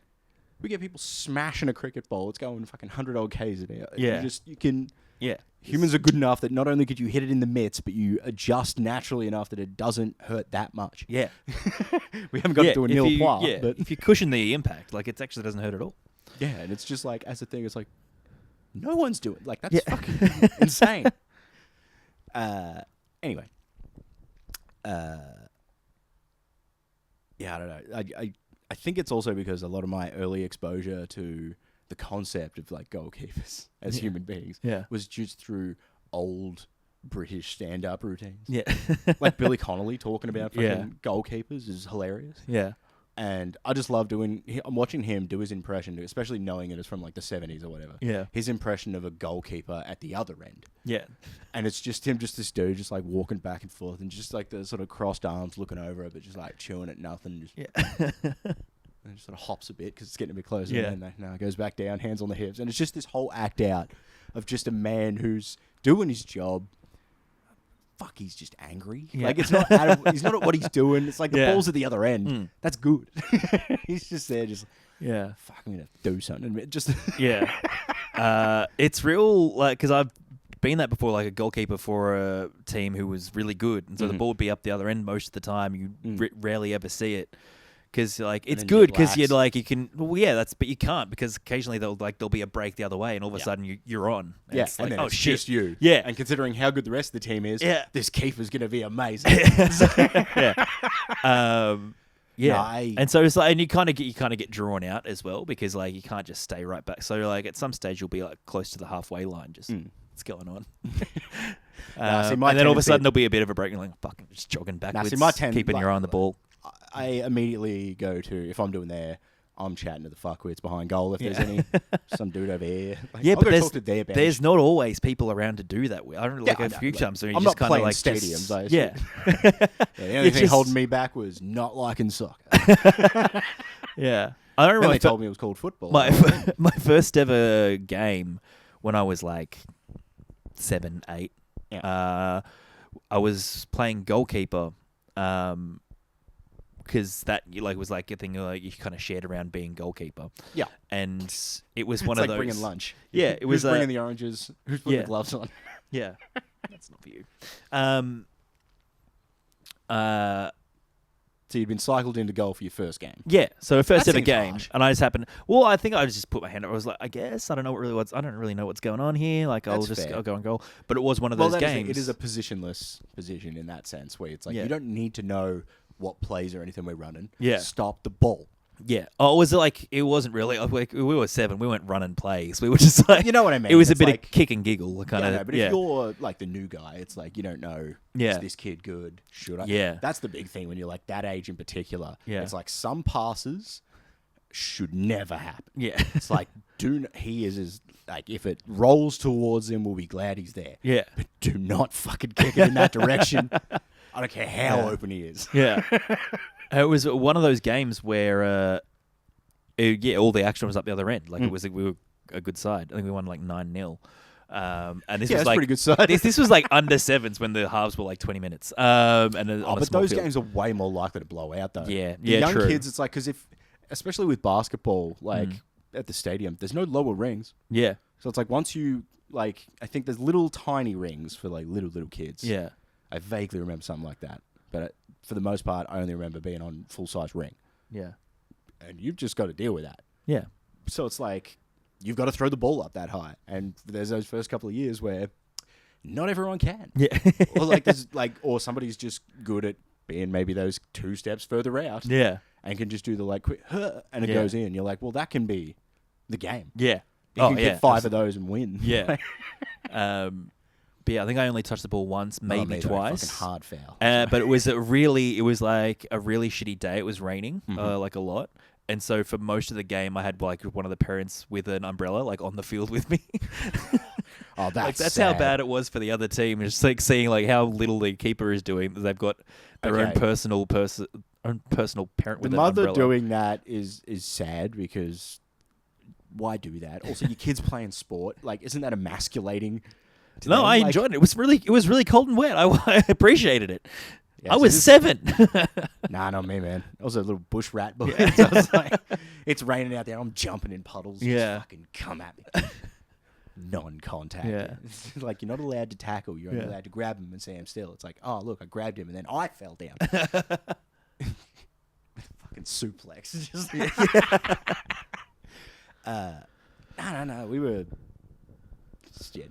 We get people smashing a cricket ball. It's going fucking 100 odd Ks an hour. Yeah. You can. yeah. Humans are good enough that not only could you hit it in the mitts, but you adjust naturally enough that it doesn't hurt that much. Yeah, We haven't got to do a if nil you- pois, yeah, but if you cushion the impact, like it actually doesn't hurt at all. yeah, and it's just like as a thing, it's like no one's doing like that's Yeah. fucking insane. Anyway, yeah, I don't know. I think it's also because a lot of my early exposure to the concept of like goalkeepers as human beings Yeah. was just through old British stand-up routines. Yeah, Like Billy Connolly talking about fucking Yeah. goalkeepers is hilarious. yeah, And I just love I'm watching him do his impression, especially knowing it is from like the 70s or whatever. yeah, His impression of a goalkeeper at the other end. yeah, And it's just him, just this dude, just like walking back and forth and just like the sort of crossed arms looking over it, but just like chewing at nothing. Just, yeah. and just sort of hops a bit because it's getting a bit closer. Yeah. And then no, goes back down, hands on the hips. And it's just this whole act out of just a man who's doing his job. Fuck, he's just angry. Yeah. Like, it's not he's not at what he's doing. It's like the Yeah. ball's at the other end. Mm. That's good. He's just there, just Yeah. fuck, I'm going to do something. And just Yeah. It's real, like, because I've been that before, like a goalkeeper for a team who was really good. And so the Mhm. ball would be up the other end most of the time. You rarely ever see it. Because, like, it's then good you because you're relax. like, you can, well, yeah, but you can't because occasionally there'll be a break the other way and all of a Yeah. sudden you're on. And yeah, it's and like, then oh, it's shit. just you. Yeah. And considering how good the rest of the team is, Yeah. this keeper's going to be amazing. Yeah. Yeah. No, and so it's like, and you kind of get drawn out as well because like you can't just stay right back. So like at some stage you'll be like close to the halfway line, just what's going on. see, my and then all of a tendency- sudden there'll be a bit of a break and you're like, fuck, I'm just jogging backwards, see, my keeping your eye on the ball. I immediately go to, if I'm doing there, I'm chatting to the fuckwits behind goal if there's any. Some dude over here. Like, Yeah, I'll but go there's talk to their bench. there's not always people around to do that with. I don't know, like I a know, few but times where you I'm just not kind of playing like stadiums, I yeah. Yeah, the only It's thing just- holding me back was not liking soccer. Yeah. I don't Then remember they told me it was called football. my first ever game when I was like 7, 8. Yeah. I was playing goalkeeper, because that was like a thing like you kind of shared around being goalkeeper. Yeah. And it was one it's of like those bringing lunch. Yeah, it was Who's bringing the oranges? Who's putting yeah. the gloves on? Yeah, that's not for you. So you'd been cycled into goal for your first game. Yeah, so first That ever seems game, harsh. and I just happened. Well, I think I just put my hand up. I was like, I guess I don't know I don't really know what's going on here. Like, I'll go and goal. But it was one of those games. It is a positionless position in that sense, where it's like Yeah. you don't need to know what plays or anything we're running. Yeah. Stop the ball. Yeah. Oh, was it like it wasn't really? Like, we were 7. We weren't running plays. We were just like, You know what I mean? It was It's a bit like- of kick and giggle kind of. But if you're like the new guy, it's like you don't know. Yeah. Is this kid good? Should I? Yeah. That's the big thing when you're like that age in particular. Yeah. It's like some passes should never happen. Yeah. It's like he is like if it rolls towards him, we'll be glad he's there. Yeah. But do not fucking kick it in that direction. I don't care how open he is. Yeah. It was one of those games where, all the action was up the other end. Like we were a good side. I think we won like 9-0. And this was that's like pretty good side. This was like under 7s when the halves were like 20 minutes. But those games are way more likely to blow out though. Yeah, The young true. kids, it's like because especially with basketball, like at the stadium, there's no lower rings. Yeah. So it's like once you like, I think there's little tiny rings for like little kids. Yeah. I vaguely remember something like that, but for the most part, I only remember being on full size ring, Yeah. and you've just got to deal with that. Yeah. So it's like you've got to throw the ball up that high, and there's those first couple of years where not everyone can. Yeah. Or like there's like, or somebody's just good at being maybe those 2 steps further out. Yeah. And can just do the like quick, and it Yeah. goes in. You're like, well, that can be the game. Yeah. You can get 5 of those and win. Yeah. But yeah, I think I only touched the ball once, maybe twice. Fucking hard foul. But it was like a really shitty day. It was raining, like a lot. And so for most of the game, I had like one of the parents with an umbrella, like on the field with me. Oh, that's that's sad. how bad it was for the other team. Just like seeing like how little the keeper is doing. They've got their own personal parent with The an mother umbrella. doing that is sad because why do that? Also, your kids playing sport, like, isn't that emasculating? to No, them? I Like, enjoyed it. It was really cold and wet. I appreciated it. yeah, I so was this- 7. Nah, not me, man. I was a little bush rat boy. So I was like, it's raining out there. I'm jumping in puddles. Yeah. Just fucking come at me. Non-contact. Yeah. It's like you're not allowed to tackle. You're only allowed to grab him and say I'm still. It's like, oh look, I grabbed him and then I fell down. Fucking suplex. Just no. We were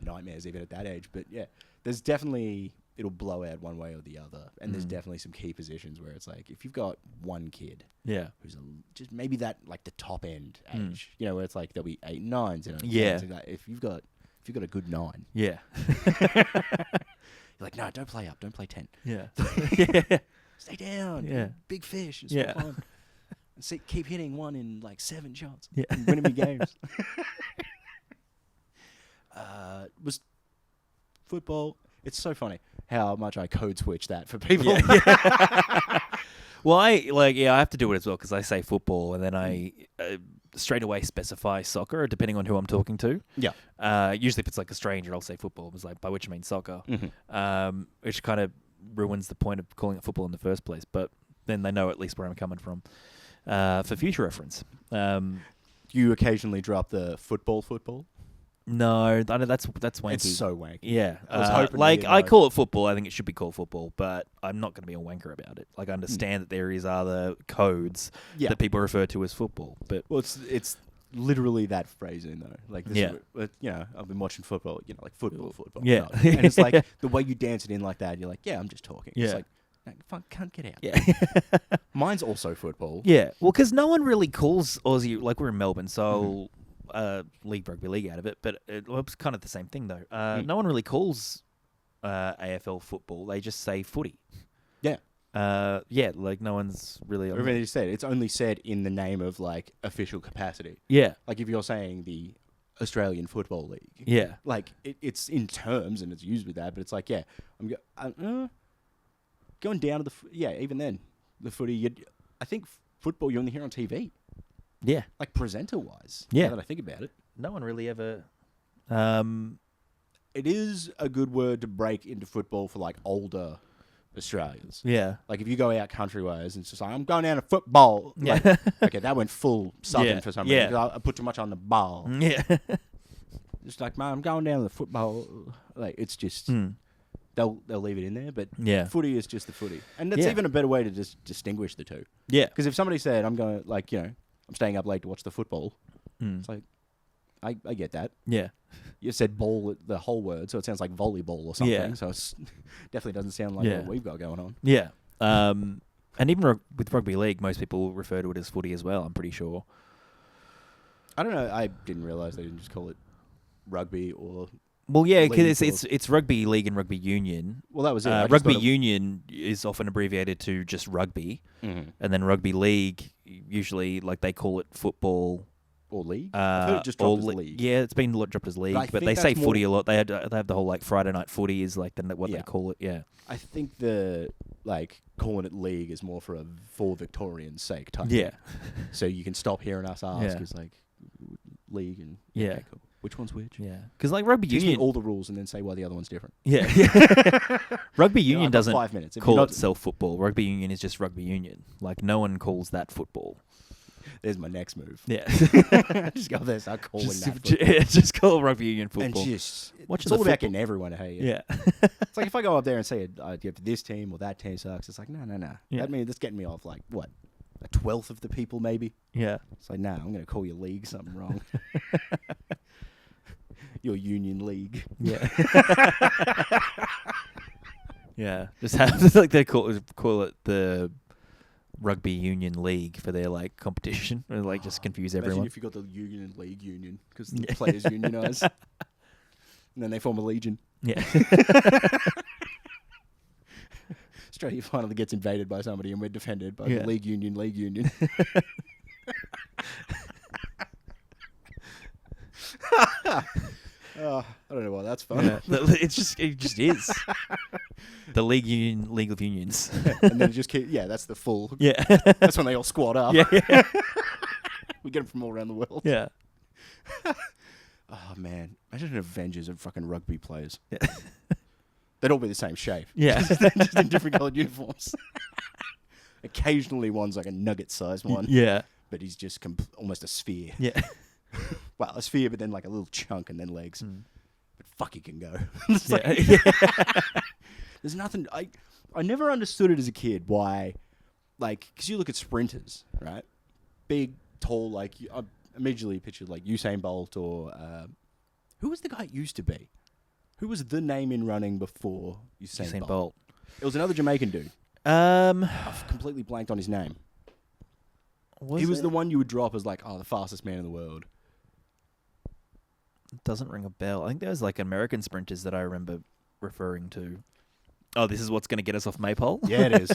nightmares even at that age. But yeah, there's definitely it'll blow out one way or the other, and there's definitely some key positions where it's like if you've got one kid Yeah. who's just maybe that like the top end age, you know, where it's like there'll be 8 and 9s and Yeah. 10s and that. If you've got a good 9, Yeah. you're like, no, don't play up, don't play 10, Yeah. Yeah. stay down, Yeah. big fish, it's Yeah. fun. And keep hitting 1 in like 7 shots, Yeah. and winning me games. Was football? It's so funny how much I code switch that for people. Well, I have to do it as well because I say football and then I straight away specify soccer depending on who I'm talking to. Yeah. Usually if it's like a stranger, I'll say football. It's like by which I mean soccer, Mm-hmm. which kind of ruins the point of calling it football in the first place. But then they know at least where I'm coming from for future reference. You occasionally drop the football. No, that's wanky. It's so wanky. Yeah, I was hoping like you I know. call it football. I think it should be called football, but I'm not going to be a wanker about it. Like I understand that there is other codes Yeah. that people refer to as football, but Well, it's literally that phrasing though. Like this Yeah. is, you know, I've been watching football. You know, like football. Yeah. No. And it's like the way you dance it in like that. You're like, yeah, I'm just talking. Yeah. It's like, no, fuck, can't get out. yeah, Mine's also football. yeah. Well, because no one really calls Aussie like we're in Melbourne, so league rugby league out of it, but it's kind of the same thing though. No one really calls AFL football. They just say footy. Yeah. Yeah, like no one's really. Whatever you said, it's only said in the name of like official capacity. Yeah, Like if you're saying the Australian Football League. yeah, Like it's in terms and it's used with that, but it's like, yeah, going down to even then the footy. I think football you only hear on TV, yeah. like presenter wise. Yeah. Now that I think about it, No one really ever. it is a good word to break into football for like older Australians. Yeah. Like if you go out country-wise, it's just like, I'm going down to football. Yeah. Like, okay, that went full southern Yeah, for some yeah. reason. 'Cause I put too much on the ball. Yeah. Just like, man, I'm going down to the football. Like, it's just, they'll leave it in there. But Yeah. footy is just the footy, and that's even a better way to just distinguish the two. Yeah. Because if somebody said, "I'm going I'm staying up late to watch the football," it's like, I get that. Yeah. You said ball, the whole word, so it sounds like volleyball or something. Yeah. So it definitely doesn't sound like what we've got going on. Yeah. And even with rugby league, most people refer to it as footy as well, I'm pretty sure. I don't know. I didn't realise they didn't just call it rugby or... Well, yeah, because it's rugby league and rugby union. Well, that was it. Rugby union is often abbreviated to just rugby. Mm-hmm. And then rugby league, usually, like, they call it football... Or league? I've heard it just dropped as league. Yeah, it's been dropped as league, but they say footy a lot. They have the whole, like, Friday night footy is, like, what they call it, yeah. I think calling it league is more for Victorians' sake type thing. So you can stop hearing us ask, it's like, league and... Yeah. Okay, cool. Which one's which? Yeah. Because, like, rugby Teach union... me all the rules and then say why the other one's different. Yeah. Rugby union doesn't 5 minutes. call itself football. Rugby union is just rugby union. Like, no one calls that football. There's my next move. Yeah. Just go there, start calling that football. Just call rugby union football. And it's all about getting everyone to hate you. Yeah. It's like if I go up there and say, this team or that team sucks, it's like, no. Yeah. That's getting me off, like, what? A 12th of the people, maybe? Yeah. It's like, I'm going to call your league something wrong. Your union league. Yeah. Yeah. Just have, like, they call it the rugby union league for their, like, competition. Or, like, just confuse everyone. Imagine if you got the union league union, because the players unionize. And then they form a legion. Yeah. Australia finally gets invaded by somebody and we're defended by the league union. I don't know why that's fun. Yeah. It just is. The League of Unions. And then it just that's the full. Yeah. That's when they all squad up. Yeah. We get them from all around the world. Yeah. Oh, man. Imagine an Avengers of fucking rugby players. Yeah. They'd all be the same shape. Yeah. just in different coloured uniforms. Occasionally one's like a nugget-sized one. Yeah. But he's just almost a sphere. Yeah. Well, a sphere, but then like a little chunk and then legs. But fuck, he can go. There's nothing... I never understood it as a kid why... Like, because you look at sprinters, right? Big, tall, like... I immediately pictured like Usain Bolt or... who was the guy it used to be? Who was the name in running before Usain Bolt? It was another Jamaican dude. I've completely blanked on his name. He was the one you would drop as like, the fastest man in the world. Doesn't ring a bell. I think there was like American sprinters that I remember referring to. Oh, this is what's going to get us off Maypole? Yeah, it is.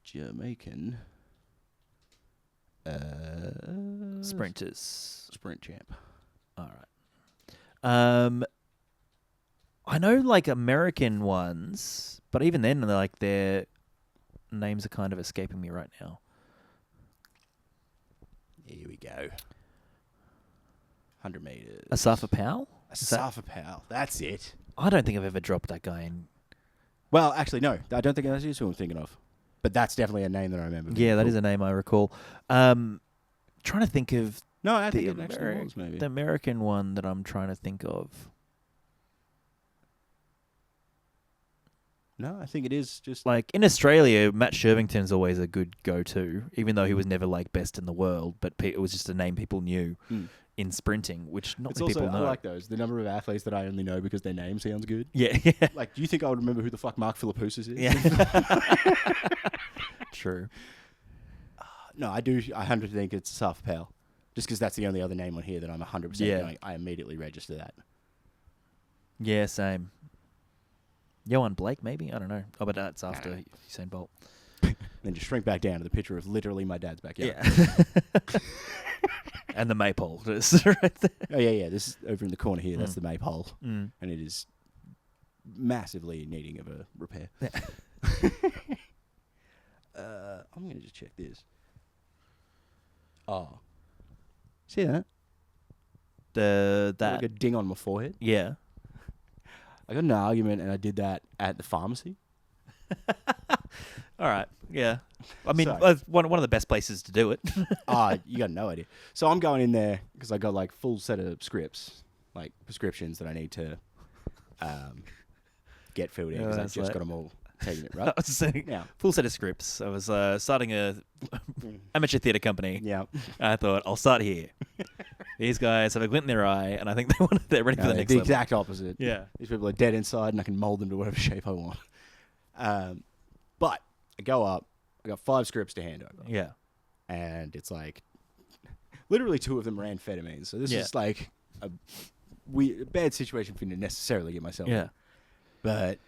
Jamaican. Sprinters. Sprint champ. All right. I know like American ones, but even then, like their names are kind of escaping me right now. Here we go. 100 meters. Asafa Powell? Asafa Powell. That's it. I don't think I've ever dropped that guy in. Well, actually, no. I don't think that's who I'm thinking of. But that's definitely a name that I remember. Yeah, that is a name I recall. Trying to think of... No, I think it actually was, maybe. The American one that I'm trying to think of. No, I think it is just... Like, in Australia, Matt Shervington's always a good go-to, even though he was never, like, best in the world, but it was just a name people knew in sprinting, which not many people know. I like those. The number of athletes that I only know because their name sounds good. Yeah. Like, do you think I would remember who the fuck Mark Philippoussis is? Yeah. True. No, I do. I 100% think it's Asafa Powell. Just because that's the only other name on here that I'm 100% going, I immediately register that. Yeah, same. Johan Blake, maybe? I don't know. Oh, but that's after Usain Bolt. Then just shrink back down to the picture of literally my dad's backyard. Yeah. And the maypole. Right there. Oh, yeah. This is over in the corner here. That's the maypole. And it is massively in needing of a repair. Yeah. I'm going to just check this. Oh. See that? That like a ding on my forehead. Yeah. I got in an argument and I did that at the pharmacy. All right. Yeah. I mean, So- one of the best places to do it. You got no idea. So I'm going in there because I got like full set of scripts, like prescriptions that I need to get filled in because I just got them all taken it, right? I was saying, Yeah. full set of scripts. I was starting a amateur theatre company. Yeah. I thought, I'll start here. These guys have a glint in their eye, and I think they're ready for the next the level. exact opposite. Yeah. These people are dead inside, and I can mold them to whatever shape I want. But I go up. I got 5 scripts to hand over. Yeah. And it's like, literally 2 of them are amphetamines. So this Yeah. is like a bad situation for me to necessarily get myself in. Yeah. But,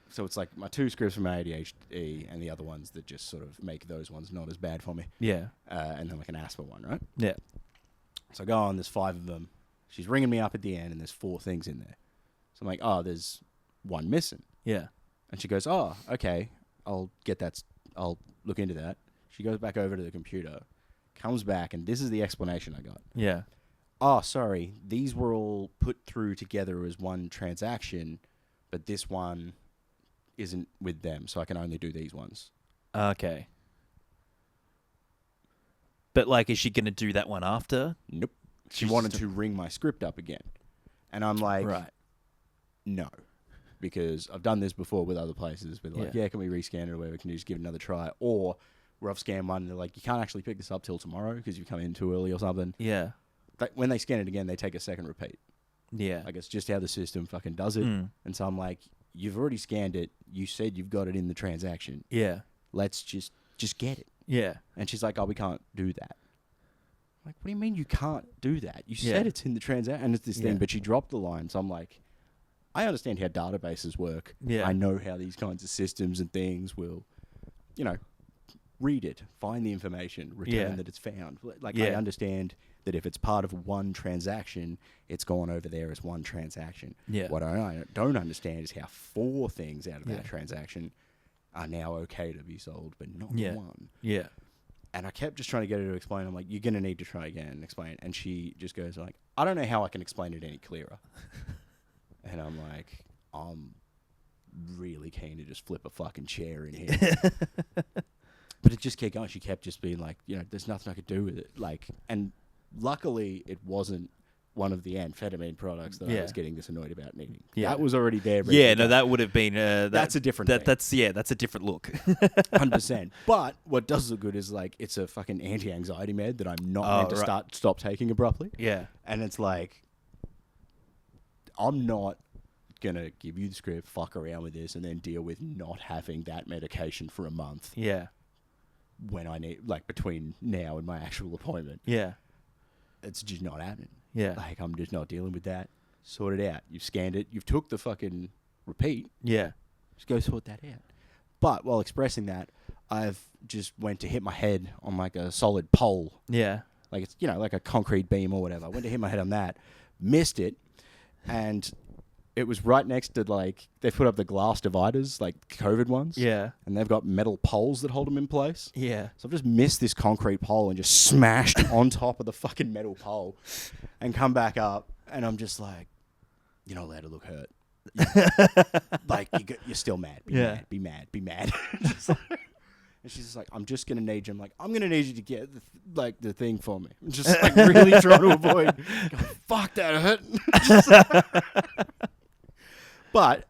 so it's like my 2 scripts for my ADHD and the other ones that just sort of make those ones not as bad for me. Yeah. And then like an asthma one, right? Yeah. So I go on, there's 5 of them. She's ringing me up at the end and there's 4 things in there. So I'm like, oh, there's 1 missing. Yeah. And she goes, oh, okay, I'll look into that. She goes back over to the computer, comes back, and this is the explanation I got. Yeah. Oh, sorry, these were all put through together as one transaction, but this one isn't with them, so I can only do these ones. Okay. But, like, is she going to do that one after? Nope. She wanted to ring my script up again. And I'm like, Right. no. Because I've done this before with other places. With like, yeah, can we rescan it or whatever? Can you just give it another try? Or where I've scanned one, they're like, you can't actually pick this up till tomorrow because you come in too early or something. Yeah. But when they scan it again, they take a second repeat. Yeah. Like, it's just how the system fucking does it. Mm. And so I'm like, you've already scanned it. You said you've got it in the transaction. Yeah. Let's just get it. Yeah. And she's like, oh, we can't do that. I'm like, what do you mean you can't do that? You said it's in the transaction. And it's this thing, but she dropped the line. So I'm like, I understand how databases work. Yeah. I know how these kinds of systems and things will, read it, find the information, return that it's found. Like, I understand that if it's part of one transaction, it's gone over there as one transaction. Yeah. What I don't understand is how 4 things out of that transaction are now okay to be sold, but not one. Yeah. And I kept just trying to get her to explain. I'm like, you're going to need to try again and explain. And she just goes like, I don't know how I can explain it any clearer. And I'm like, I'm really keen to just flip a fucking chair in here. But it just kept going. She kept just being like, there's nothing I could do with it. Like, and luckily it wasn't one of the amphetamine products that I was getting this annoyed about needing. Yeah. That was already there. That would have been... that's a different thing. That's a different look. 100%. But what does look good is like, it's a fucking anti-anxiety med that I'm not meant to stop taking abruptly. Yeah. And it's like, I'm not going to give you the script, fuck around with this, and then deal with not having that medication for a month. Yeah. When I need, like, between now and my actual appointment. Yeah. It's just not happening. Yeah. Like, I'm just not dealing with that. Sort it out. You've scanned it. You've took the fucking repeat. Yeah. Just go sort that out. But while expressing that, I've just went to hit my head on, like, a solid pole. Yeah. Like, it's, like a concrete beam or whatever. I went to hit my head on that. Missed it. And it was right next to, like, they put up the glass dividers, like COVID ones. Yeah. And they've got metal poles that hold them in place. Yeah. So I've just missed this concrete pole and just smashed on top of the fucking metal pole and come back up. And I'm just like, you're not allowed to look hurt. Like, you're still mad. Be mad. And she's just like, I'm just going to need you. I'm like, I'm going to need you to get, the thing for me. I'm just, like, really trying to avoid. Going, fuck, that hurt. But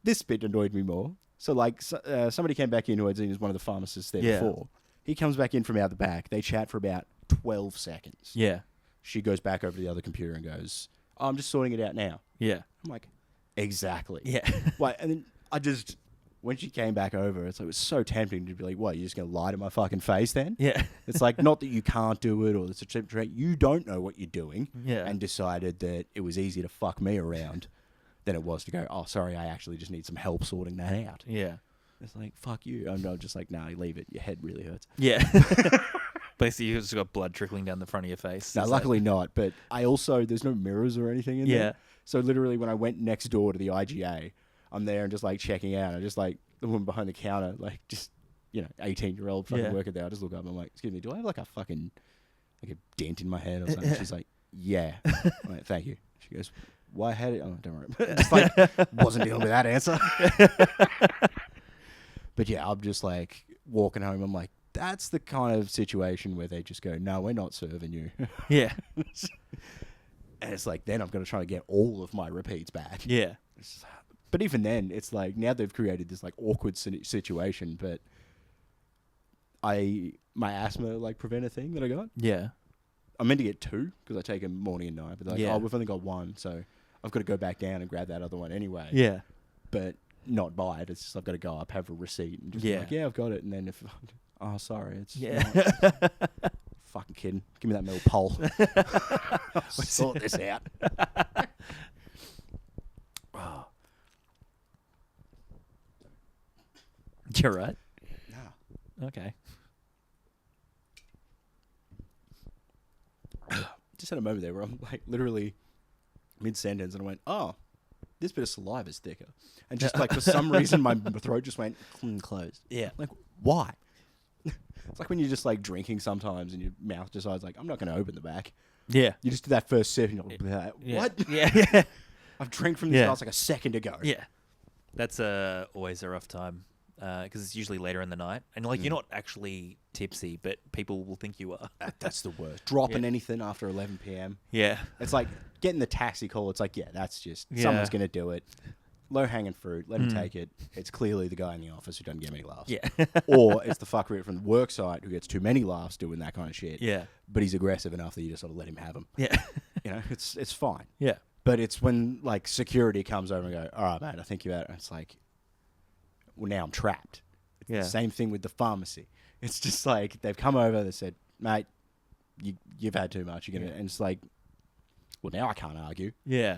this bit annoyed me more. So, like, somebody came back in who I'd seen as one of the pharmacists there before. He comes back in from out the back. They chat for about 12 seconds. Yeah. She goes back over to the other computer and goes, oh, I'm just sorting it out now. Yeah. I'm like, exactly. Yeah. Like, and then when she came back over, it was so tempting to be like, what, you're just going to lie to my fucking face then? Yeah. It's like, not that you can't do it or it's a cheap trick. You don't know what you're doing. Yeah. And decided that it was easier to fuck me around than it was to go, oh, sorry, I actually just need some help sorting that out. Yeah. It's like, fuck you. I'm just like, nah, leave it. Your head really hurts. Yeah. Basically, you've just got blood trickling down the front of your face. No, luckily not. But there's no mirrors or anything in there. So literally when I went next door to the IGA, I'm there and just like checking out. I just like the woman behind the counter, like just, 18-year-old fucking worker there. I just look up and I'm like, excuse me, do I have like a fucking, like a dent in my head or something? She's like, yeah. I'm like, thank you. She goes, why had it? Oh, don't worry. Just like, wasn't dealing with that answer. But yeah, I'm just like walking home. I'm like, that's the kind of situation where they just go, no, we're not serving you. Yeah. And it's like, then I'm going to try to get all of my repeats back. Yeah. But even then, it's like, now they've created this like awkward situation, but my asthma like preventer thing that I got. Yeah. I'm meant to get 2 because I take them morning and night, but like, oh, we've only got 1, so I've got to go back down and grab that other one anyway. Yeah. But not buy it. It's just I've got to go up, have a receipt, and just be like, yeah, I've got it. And then if, oh, sorry, it's fucking kidding. Give me that metal pole. I'll sort this out. Oh. You're right. No. Okay. Just had a moment there where I'm like literally mid-sentence and I went, oh, this bit of saliva is thicker. And just like for some reason my throat just went closed. Yeah. Like, why? It's like when you're just like drinking sometimes and your mouth decides like, I'm not going to open the back. Yeah. You just do that first sip and you're like, what? Yeah. I've drank from this glass like a second ago. Yeah. That's always a rough time because it's usually later in the night. And like you're not actually tipsy, but people will think you are. That's the worst. Dropping anything after 11 p.m. Yeah. It's like getting the taxi call. It's like, that's just, someone's going to do it. Low-hanging fruit. Let him take it. It's clearly the guy in the office who doesn't get many laughs. Yeah. Or it's the fucker from the work site who gets too many laughs doing that kind of shit. Yeah. But he's aggressive enough that you just sort of let him have them. Yeah. You know, it's fine. Yeah. But it's when like security comes over and go, all right, mate, I think you're out. And it's like, well, now I'm trapped. It's the same thing with the pharmacy. It's just like they've come over, they said, mate, you've had too much. You're gonna, and it's like, well, now I can't argue. Yeah.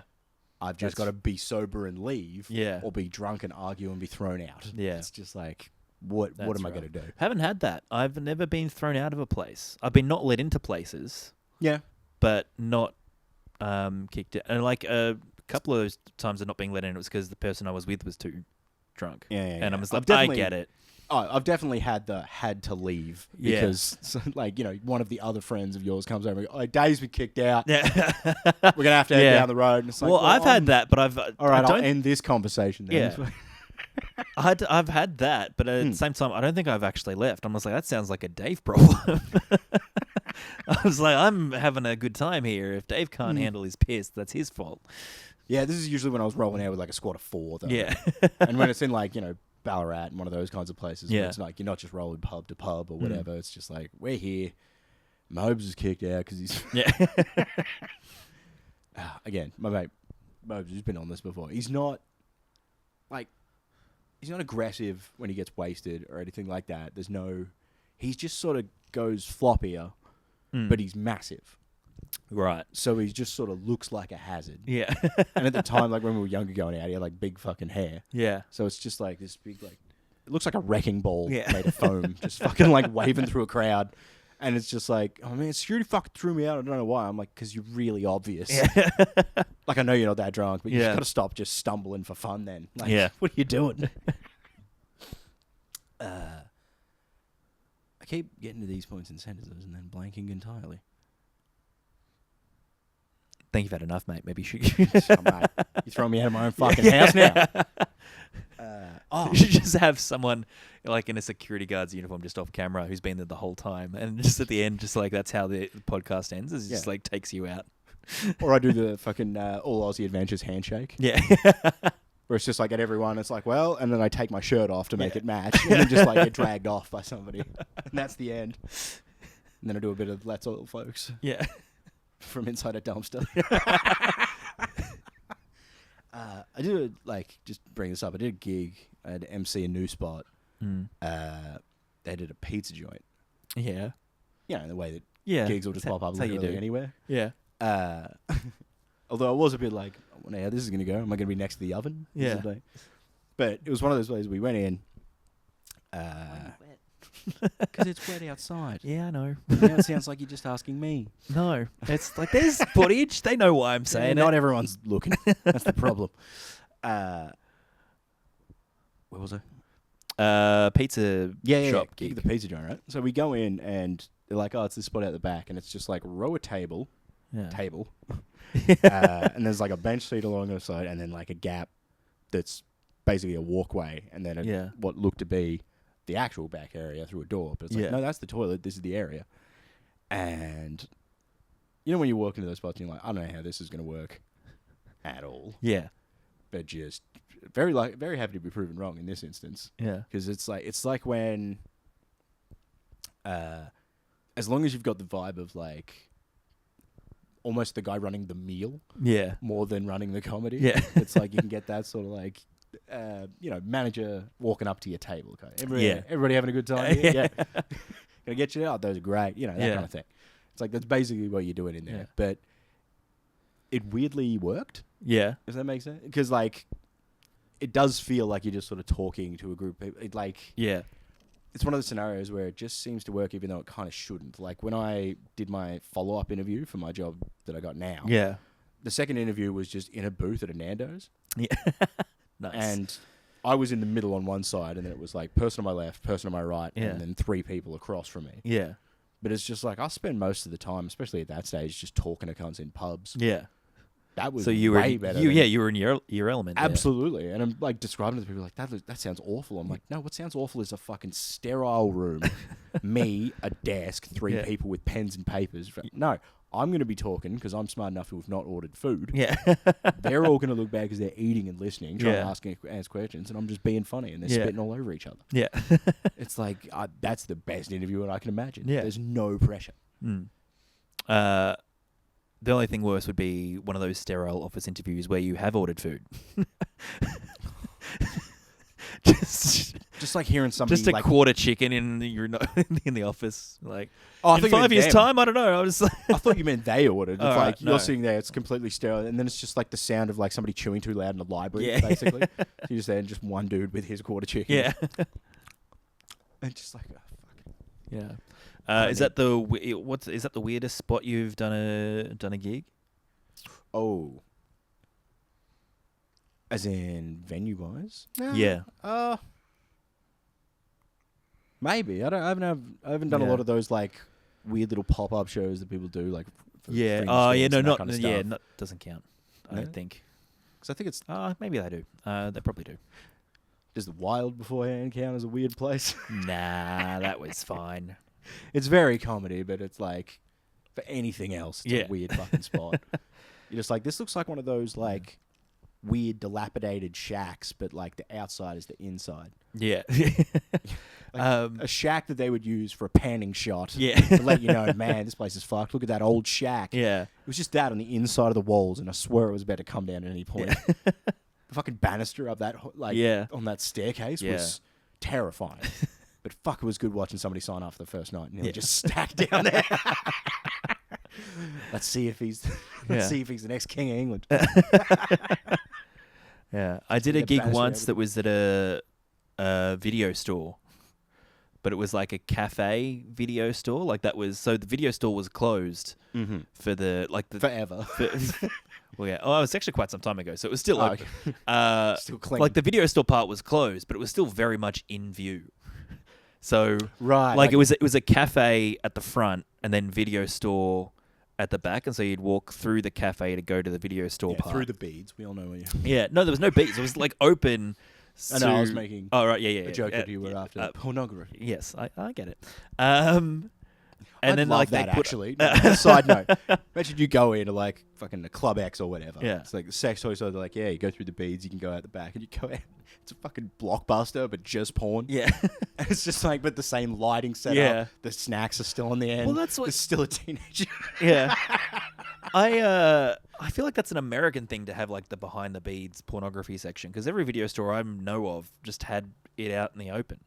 I've just got to be sober and leave, or be drunk and argue and be thrown out. Yeah. It's just like, what am I going to do? Haven't had that. I've never been thrown out of a place. I've been not let into places. Yeah. But not kicked out. And like a couple of those times of not being let in, it was because the person I was with was too drunk. Yeah. And I was like, I get it. Oh, I've definitely had to leave because, like, you know, one of the other friends of yours comes over and goes, oh, Dave's been kicked out. Yeah. We're going to have to head down the road. And it's like, well, I've had that, but I've... All right, I'll end this conversation then. Yeah. I've had that, but at the same time, I don't think I've actually left. I'm just like, that sounds like a Dave problem. I was like, I'm having a good time here. If Dave can't handle his piss, that's his fault. Yeah, this is usually when I was rolling out with like a squad of 4, though. Yeah. And when it's in like, you know, Ballarat and one of those kinds of places where it's like you're not just rolling pub to pub or whatever. It's just like, we're here. Mobes is kicked out because he's... Again, my mate Mobes, who's been on this before, he's not aggressive when he gets wasted or anything like that. There's no... He just sort of goes floppier, but he's massive. Right. So he just sort of looks like a hazard. Yeah. And at the time, like when we were younger going out, he had like big fucking hair. Yeah. So it's just like this big, like, it looks like a wrecking ball made of foam, just fucking like waving through a crowd. And it's just like, oh man, security fucking threw me out. I don't know why. I'm like, because you're really obvious. Yeah. Like, I know you're not that drunk, but you just got to stop just stumbling for fun then. Like, what are you doing? I keep getting to these points in sentences and then blanking entirely. Think you've had enough, mate. Maybe you should... Mate, you're throwing me out of my own fucking house now. You should just have someone like in a security guard's uniform just off camera who's been there the whole time. And just at the end, just like that's how the podcast ends. Is just like takes you out. Or I do the fucking All Aussie Adventures handshake. Yeah. Where it's just like at everyone, it's like, well, and then I take my shirt off to make it match. And then just like get dragged off by somebody. And that's the end. And then I do a bit of Let's All Folks. Yeah. From inside a dumpster. I did just bring this up. I did a gig. I had MC a new spot. They did a pizza joint. Yeah. You know, in the way that gigs will just pop up literally anywhere. Yeah. Although I was a bit like, I wonder how this is going to go. Am I going to be next to the oven? Yeah. But it was one of those places we went in. Because it's wet outside. Yeah, I know. Now it sounds like you're just asking me. No. It's like, there's footage. They know why I'm saying Not everyone's looking. That's the problem. Where was I? Pizza shop gig. The pizza joint, right? So we go in and they're like, oh, it's this spot out the back. And it's just like row a table. And there's like a bench seat along the side and then like a gap that's basically a walkway. And then what looked to be the actual back area through a door. But it's like, no, that's the toilet. This is the area. And you know when you walk into those spots and you're like, I don't know how this is going to work at all. Yeah. But just very happy to be proven wrong in this instance. Yeah. Because it's like when, as long as you've got the vibe of like almost the guy running the meal, more than running the comedy. Yeah. It's like you can get that sort of like, manager walking up to your table. Okay. Everybody having a good time here? Yeah. Gonna get you out? Those are great. That kind of thing. It's like that's basically what you're doing in there. Yeah. But it weirdly worked. Yeah. Does that make sense? Because like, it does feel like you're just sort of talking to a group of people. It's one of the scenarios where it just seems to work even though it kind of shouldn't. Like when I did my follow-up interview for my job that I got now. Yeah. The second interview was just in a booth at a Nando's. Yeah. Nice. And I was in the middle on one side, and then it was like person on my left, person on my right, and then 3 people across from me. Yeah. But it's just like I spend most of the time, especially at that stage, just talking to cunts in pubs. Yeah. That was so you way were, better. You were in your element. Absolutely. And I'm like describing it to people like, that sounds awful. I'm like, no, what sounds awful is a fucking sterile room, me, a desk, 3 people with pens and papers. No, I'm going to be talking because I'm smart enough to have not ordered food. Yeah. They're all going to look bad because they're eating and listening, trying to ask questions, and I'm just being funny, and they're spitting all over each other. Yeah. It's like, that's the best interview I can imagine. Yeah. There's no pressure. The only thing worse would be one of those sterile office interviews where you have ordered food. Just like hearing somebody just a like quarter chicken in the office. Like, in 5 years' time, I don't know. I thought you meant they ordered. It's like you're sitting there, it's completely sterile, and then it's just like the sound of like somebody chewing too loud in the library, basically. So you're just there, and just one dude with his quarter chicken. Yeah. And just like, oh, fuck. Yeah. Is that the weirdest spot you've done a gig? Oh. As in venue wise? Yeah. Maybe. I haven't done a lot of those like weird little pop up shows that people do like for doesn't count. I don't think. Because I think it's maybe they do. They probably do. Does the Wild beforehand count as a weird place? Nah, that was fine. It's very comedy, but it's like for anything else, it's a weird fucking spot. You're just like, this looks like one of those like weird dilapidated shacks, but like the outside is the inside. Yeah. A shack that they would use for a panning shot. Yeah. To let you know, man, this place is fucked. Look at that old shack. Yeah. It was just that on the inside of the walls, and I swear it was about to come down at any point. Yeah. The fucking banister up that on that staircase was terrifying. But fuck, it was good watching somebody sign off for the first night and they just stacked down there. Let's see if he's the next king of England. Yeah, I did a gig once that was at a video store, but it was like a cafe video store. Like that was so the video store was closed for forever. Well, yeah. Oh, it was actually quite some time ago, so it was still open. Still clean. Like the video store part was closed, but it was still very much in view. So right, it was a cafe at the front and then video store at the back, and so you'd walk through the cafe to go to the video store part. Through the beads. We all know where you. Yeah, no, there was no beads. It was like open. I know. I was making. Oh right, a joke that you were after pornography. Yes, I get it. And I'd then love like that they put actually. Side note, imagine you go into like fucking a Club X or whatever. Yeah, it's like the sex toy. So they're like, yeah, you go through the beads, you can go out the back, and you go out. It's a fucking Blockbuster, but just porn. Yeah, and it's just like, but the same lighting setup. Yeah, the snacks are still on the end. Well, that's what. There's still a teenager. Yeah, I feel like that's an American thing to have like the behind the beads pornography section because every video store I know of just had it out in the open.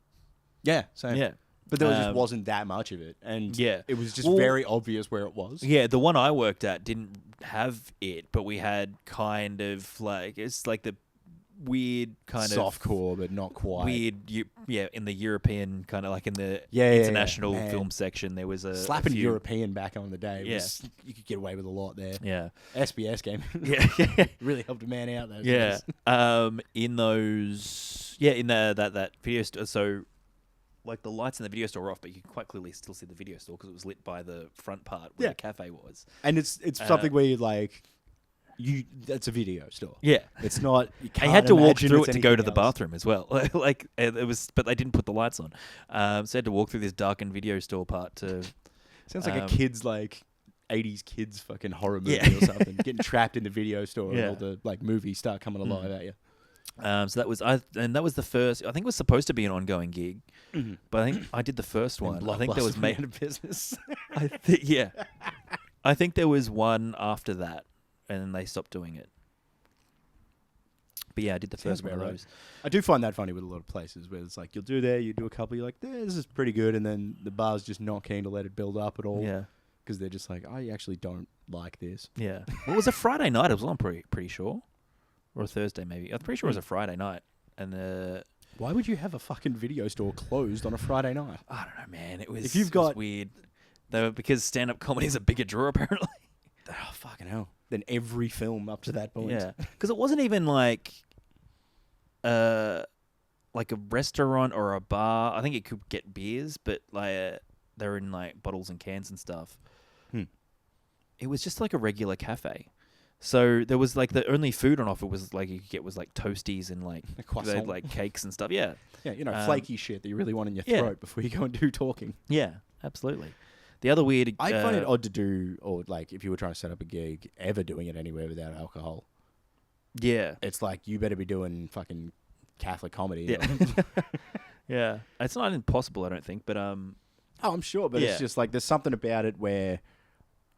Yeah, same. Yeah. But there just wasn't that much of it. And it was just very obvious where it was. Yeah, the one I worked at didn't have it, but we had kind of like, it's like the weird kind of... Softcore, but not quite. Weird, in the European kind of like in the international film section, there was a... Slapping European back on the day. Was, you could get away with a lot there. Yeah. SBS game. Really helped a man out those days. In those... Yeah, in that video store, so... Like the lights in the video store were off, but you can quite clearly still see the video store because it was lit by the front part where the cafe was. And it's something where That's a video store. Yeah. It's not. You And can't you had to walk imagine through it's it to go to anything the else. bathroom as well. Like it was, but they didn't put the lights on. So I had to walk through this darkened video store part to. Sounds like a kid's 80s kids fucking horror movie Yeah. or something. Getting trapped in the video store Yeah. and all the movies start coming alive at you. So that was that was the first. I think it was supposed to be an ongoing gig, but I think I did the first one. I think there was made of business. yeah. I think there was one after that, and then they stopped doing it. But yeah, I did the Sounds first one of about right. those. I do find that funny with a lot of places where it's like you'll do there, you do a couple, you're like, this is pretty good, and then the bar's just not keen to let it build up at all. Yeah. Because they're just like, I actually don't like this. Yeah. Well, it was a Friday night. It was on pretty sure, or a Thursday maybe. I'm pretty sure it was a Friday night, and Why would you have a fucking video store closed on a Friday night? I don't know, man. It was If you've it was got- weird. Though because stand-up comedy is a bigger draw apparently. Oh, fucking hell. Than every film up to that point. Yeah, because it wasn't even like a restaurant or a bar. I think it could get beers, but they're in bottles and cans and stuff. It was just like a regular cafe. So there was the only food on offer was you could get was toasties and A croissant. they had, cakes and stuff. Yeah, Yeah, flaky shit that you really want in your yeah. throat before you go and do talking. yeah, absolutely. The other weird, I find it odd to do, or if you were trying to set up a gig, ever doing it anywhere without alcohol. yeah, It's like you better be doing fucking Catholic comedy. yeah, yeah. It's not impossible, I don't think, but Oh, I'm sure, but Yeah. it's just there's something about it where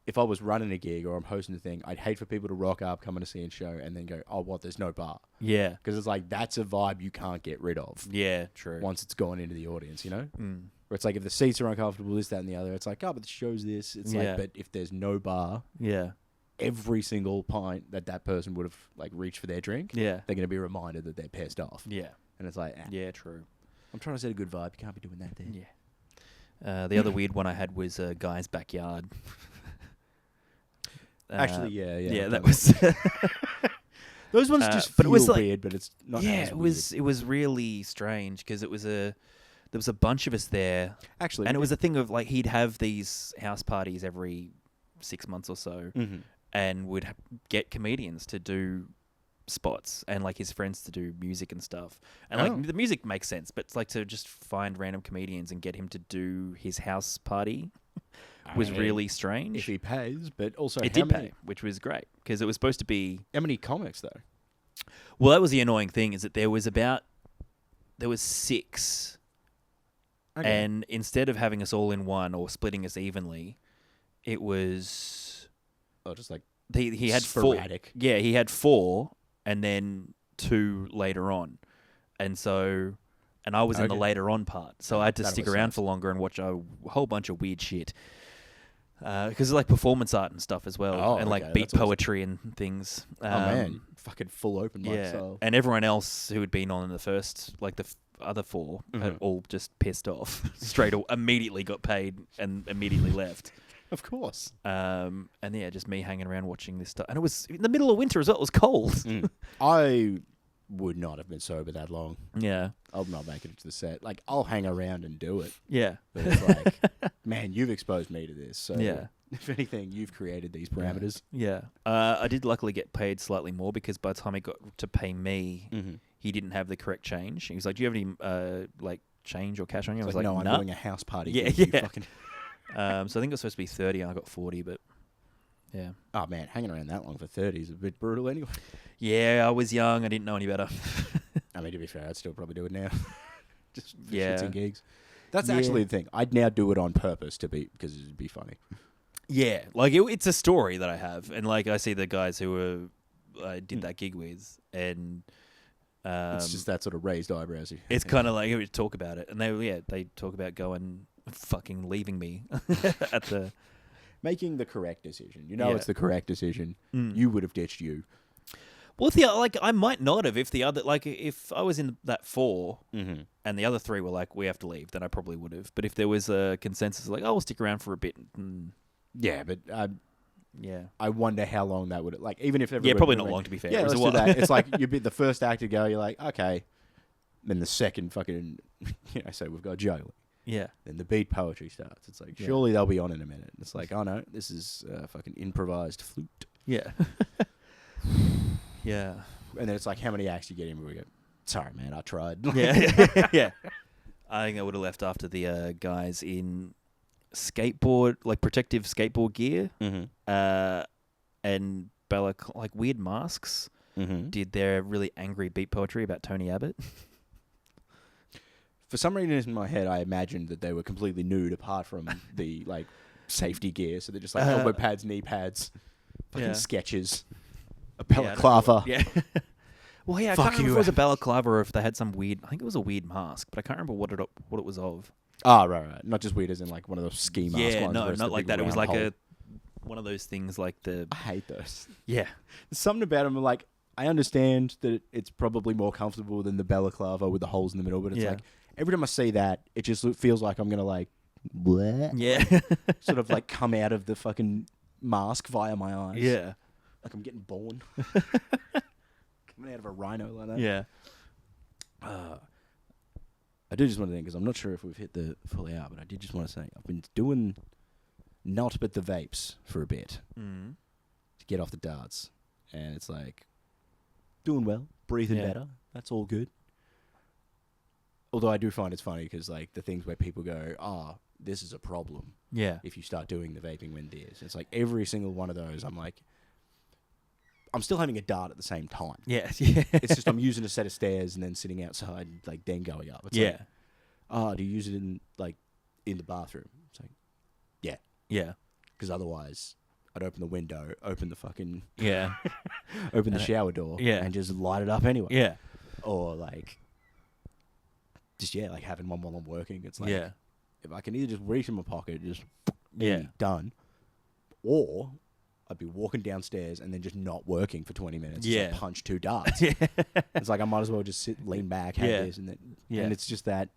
if I was running a gig or I'm hosting a thing, I'd hate for people to rock up, come in to see a show, and then go, oh, what, there's no bar. yeah, Because it's that's a vibe you can't get rid of yeah, true. once it's gone into the audience, Where Mm. it's if the seats are uncomfortable, this, that, and the other, it's oh, but the show's this. It's Yeah. but if there's no bar, Yeah, every single pint that person would have reached for their drink, yeah, they're going to be reminded that they're pissed off. yeah, And it's yeah, true. I'm trying to set a good vibe. You can't be doing that there. Yeah. The other weird one I had was a guy's backyard. Actually, yeah. Yeah, I've that done was. Those ones just but feel it was weird, but it's not. Yeah, as it weird. was. It was really strange because there was a bunch of us there, Actually, and it was a thing of he'd have these house parties every 6 months or so, and would get comedians to do spots and his friends to do music and stuff. And the music makes sense, but it's to just find random comedians and get him to do his house party was really strange. if he pays, but also It did pay, which was great because it was supposed to be. How many comics though? Well, that was the annoying thing is that there was 6, and instead of having us all in one or splitting us evenly, it was just he had sporadic. 4. Yeah, he had 4, and then 2 later on, and I was in the later on part, so I had to stick around for longer and watch a whole bunch of weird shit. Because it's performance art and stuff as well, and beat that's awesome. poetry and things. Oh man, fucking full open mic yeah. style. And everyone else who had been on in the first, the other 4, had all just pissed off immediately got paid and immediately left. Of course. And yeah, just me hanging around watching this stuff, and it was in the middle of winter as well. It was cold. I would not have been sober that long. Yeah, I'll not make it to the set. I'll hang around and do it. yeah, But it's man, you've exposed me to this. So Yeah. if anything, you've created these parameters. yeah. I did luckily get paid slightly more because by the time he got to pay me, he didn't have the correct change. He was like, "Do you have any change or cash on you?" I was like, no, I'm "Nah." doing a house party. Yeah, You yeah. fucking... So I think it was supposed to be 30, and I got 40, but yeah. Oh man, hanging around that long for 30 is a bit brutal anyway. Yeah, I was young. I didn't know any better. I mean, to be fair, I'd still probably do it now. Just for Yeah. shits and gigs. That's Yeah. actually the thing. I'd now do it on purpose because it'd be funny. Yeah, it's a story that I have, and I see the guys who I did that gig with, and It's just that sort of raised eyebrows. it's kind of we talk about it, and they talk about going fucking leaving me at the making the correct decision. You know, Yeah. it's the correct decision. You would have ditched you. Well, if I might not have if the other if I was in that 4 and the other 3 were we have to leave, then I probably would have. But if there was a consensus oh, we'll stick around for a bit, Yeah, but yeah, I wonder how long that would even if everyone probably went, not long to be fair. Yeah, It was let's a do while. that. It's you'd be the first act to go. You're like, okay. Then the second fucking, so we've got Joe. Yeah, Then the beat poetry starts. It's surely they'll be on in a minute. It's oh no, this is fucking improvised flute. yeah. Yeah. And then it's like, how many acts do you get in? We go, sorry, man, I tried. Yeah. Yeah. I think I would have left after the guys in skateboard, like protective skateboard gear, and like weird masks. Did their really angry beat poetry about Tony Abbott. For some reason in my head, I imagined that they were completely nude apart from the like safety gear. So they're just like elbow pads, knee pads, fucking sketches, a balaclava. Yeah. Well, yeah, I can't remember if it was a balaclava or if they had some weird. I think it was a weird mask, but I can't remember what it was of. Oh, right. Not just weird as in like one of those ski masks. Yeah, ones no, where it's not the like big that. It was round like hole. one of those things like the. I hate those. Yeah. There's something about them. Like, I understand that it's probably more comfortable than the balaclava with the holes in the middle, but it's like every time I see that, it just feels like I'm gonna like, bleh, sort of like come out of the fucking mask via my eyes. Yeah. Like I'm getting born. Coming out of a rhino like that. Yeah. I do just want to think, because I'm not sure if we've hit the full hour, but I did just want to say I've been doing not but the vapes for a bit to get off the darts, and it's like doing well, breathing better. That's all good. Although I do find it's funny because like the things where people go, this is a problem. Yeah. If you start doing the vaping when this, it's like every single one of those. I'm like, I'm still having a dart at the same time. Yeah. It's just I'm using a set of stairs and then sitting outside, like then going up. It's like, do you use it in the bathroom? It's like, yeah. Yeah. Because otherwise, I'd open the window, open the fucking open the And shower door, and just light it up anyway. Yeah. Or like, just like having one while I'm working. It's like, if I can either just reach in my pocket, just done, or I'd be walking downstairs and then just not working for 20 minutes. Yeah. Just punch 2 darts. It's like I might as well just lean back, have this, and then and it's just that.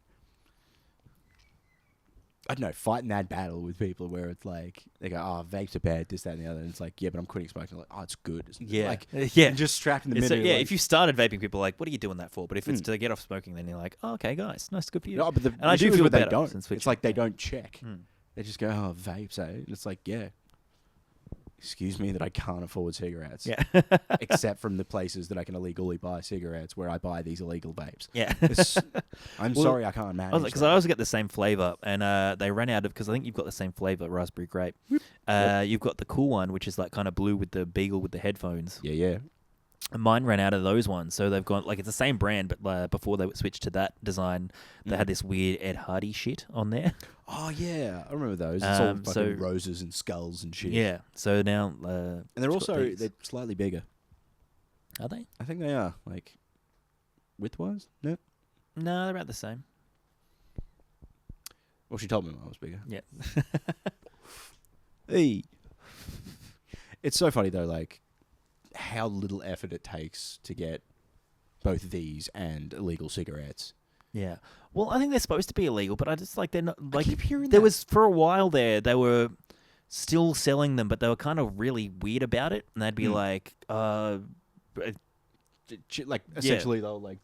I don't know, fighting that battle with people where it's like they go, vapes are bad, this, that, and the other, and it's like, yeah, but I'm quitting smoking. Like, it's good. Like, and just strapped in the middle. If you started vaping, people are like, what are you doing that for? But if it's to get off smoking, then you're like, okay, guys, nice, good for you. No, but and I do feel they better don't. since It's like they don't check. They just go, vapes, eh? And it's like, yeah. Excuse me that I can't afford cigarettes. Yeah. Except from the places that I can illegally buy cigarettes where I buy these illegal vapes. Yeah. I'm sorry I can't manage. Because I also get the same flavor, and they ran out of, because I think you've got the same flavor, raspberry grape. You've got the cool one, which is like kind of blue with the beagle with the headphones. Yeah. And mine ran out of those ones, so they've gone, like, it's the same brand, but before they switched to that design, they had this weird Ed Hardy shit on there. Oh, yeah. I remember those. It's all fucking roses and skulls and shit. Yeah. So now... and they're they're slightly bigger. Are they? I think they are. Like, width-wise? No. No, they're about the same. Well, she told me mine was bigger. Yeah. Hey. It's so funny, though, like, how little effort it takes to get both these and illegal cigarettes. Yeah. Well, I think they're supposed to be illegal, but I just like they're not. Like, I keep hearing there that. was for a while there, they were still selling them, but they were kind of really weird about it, and they'd be like, essentially they'll like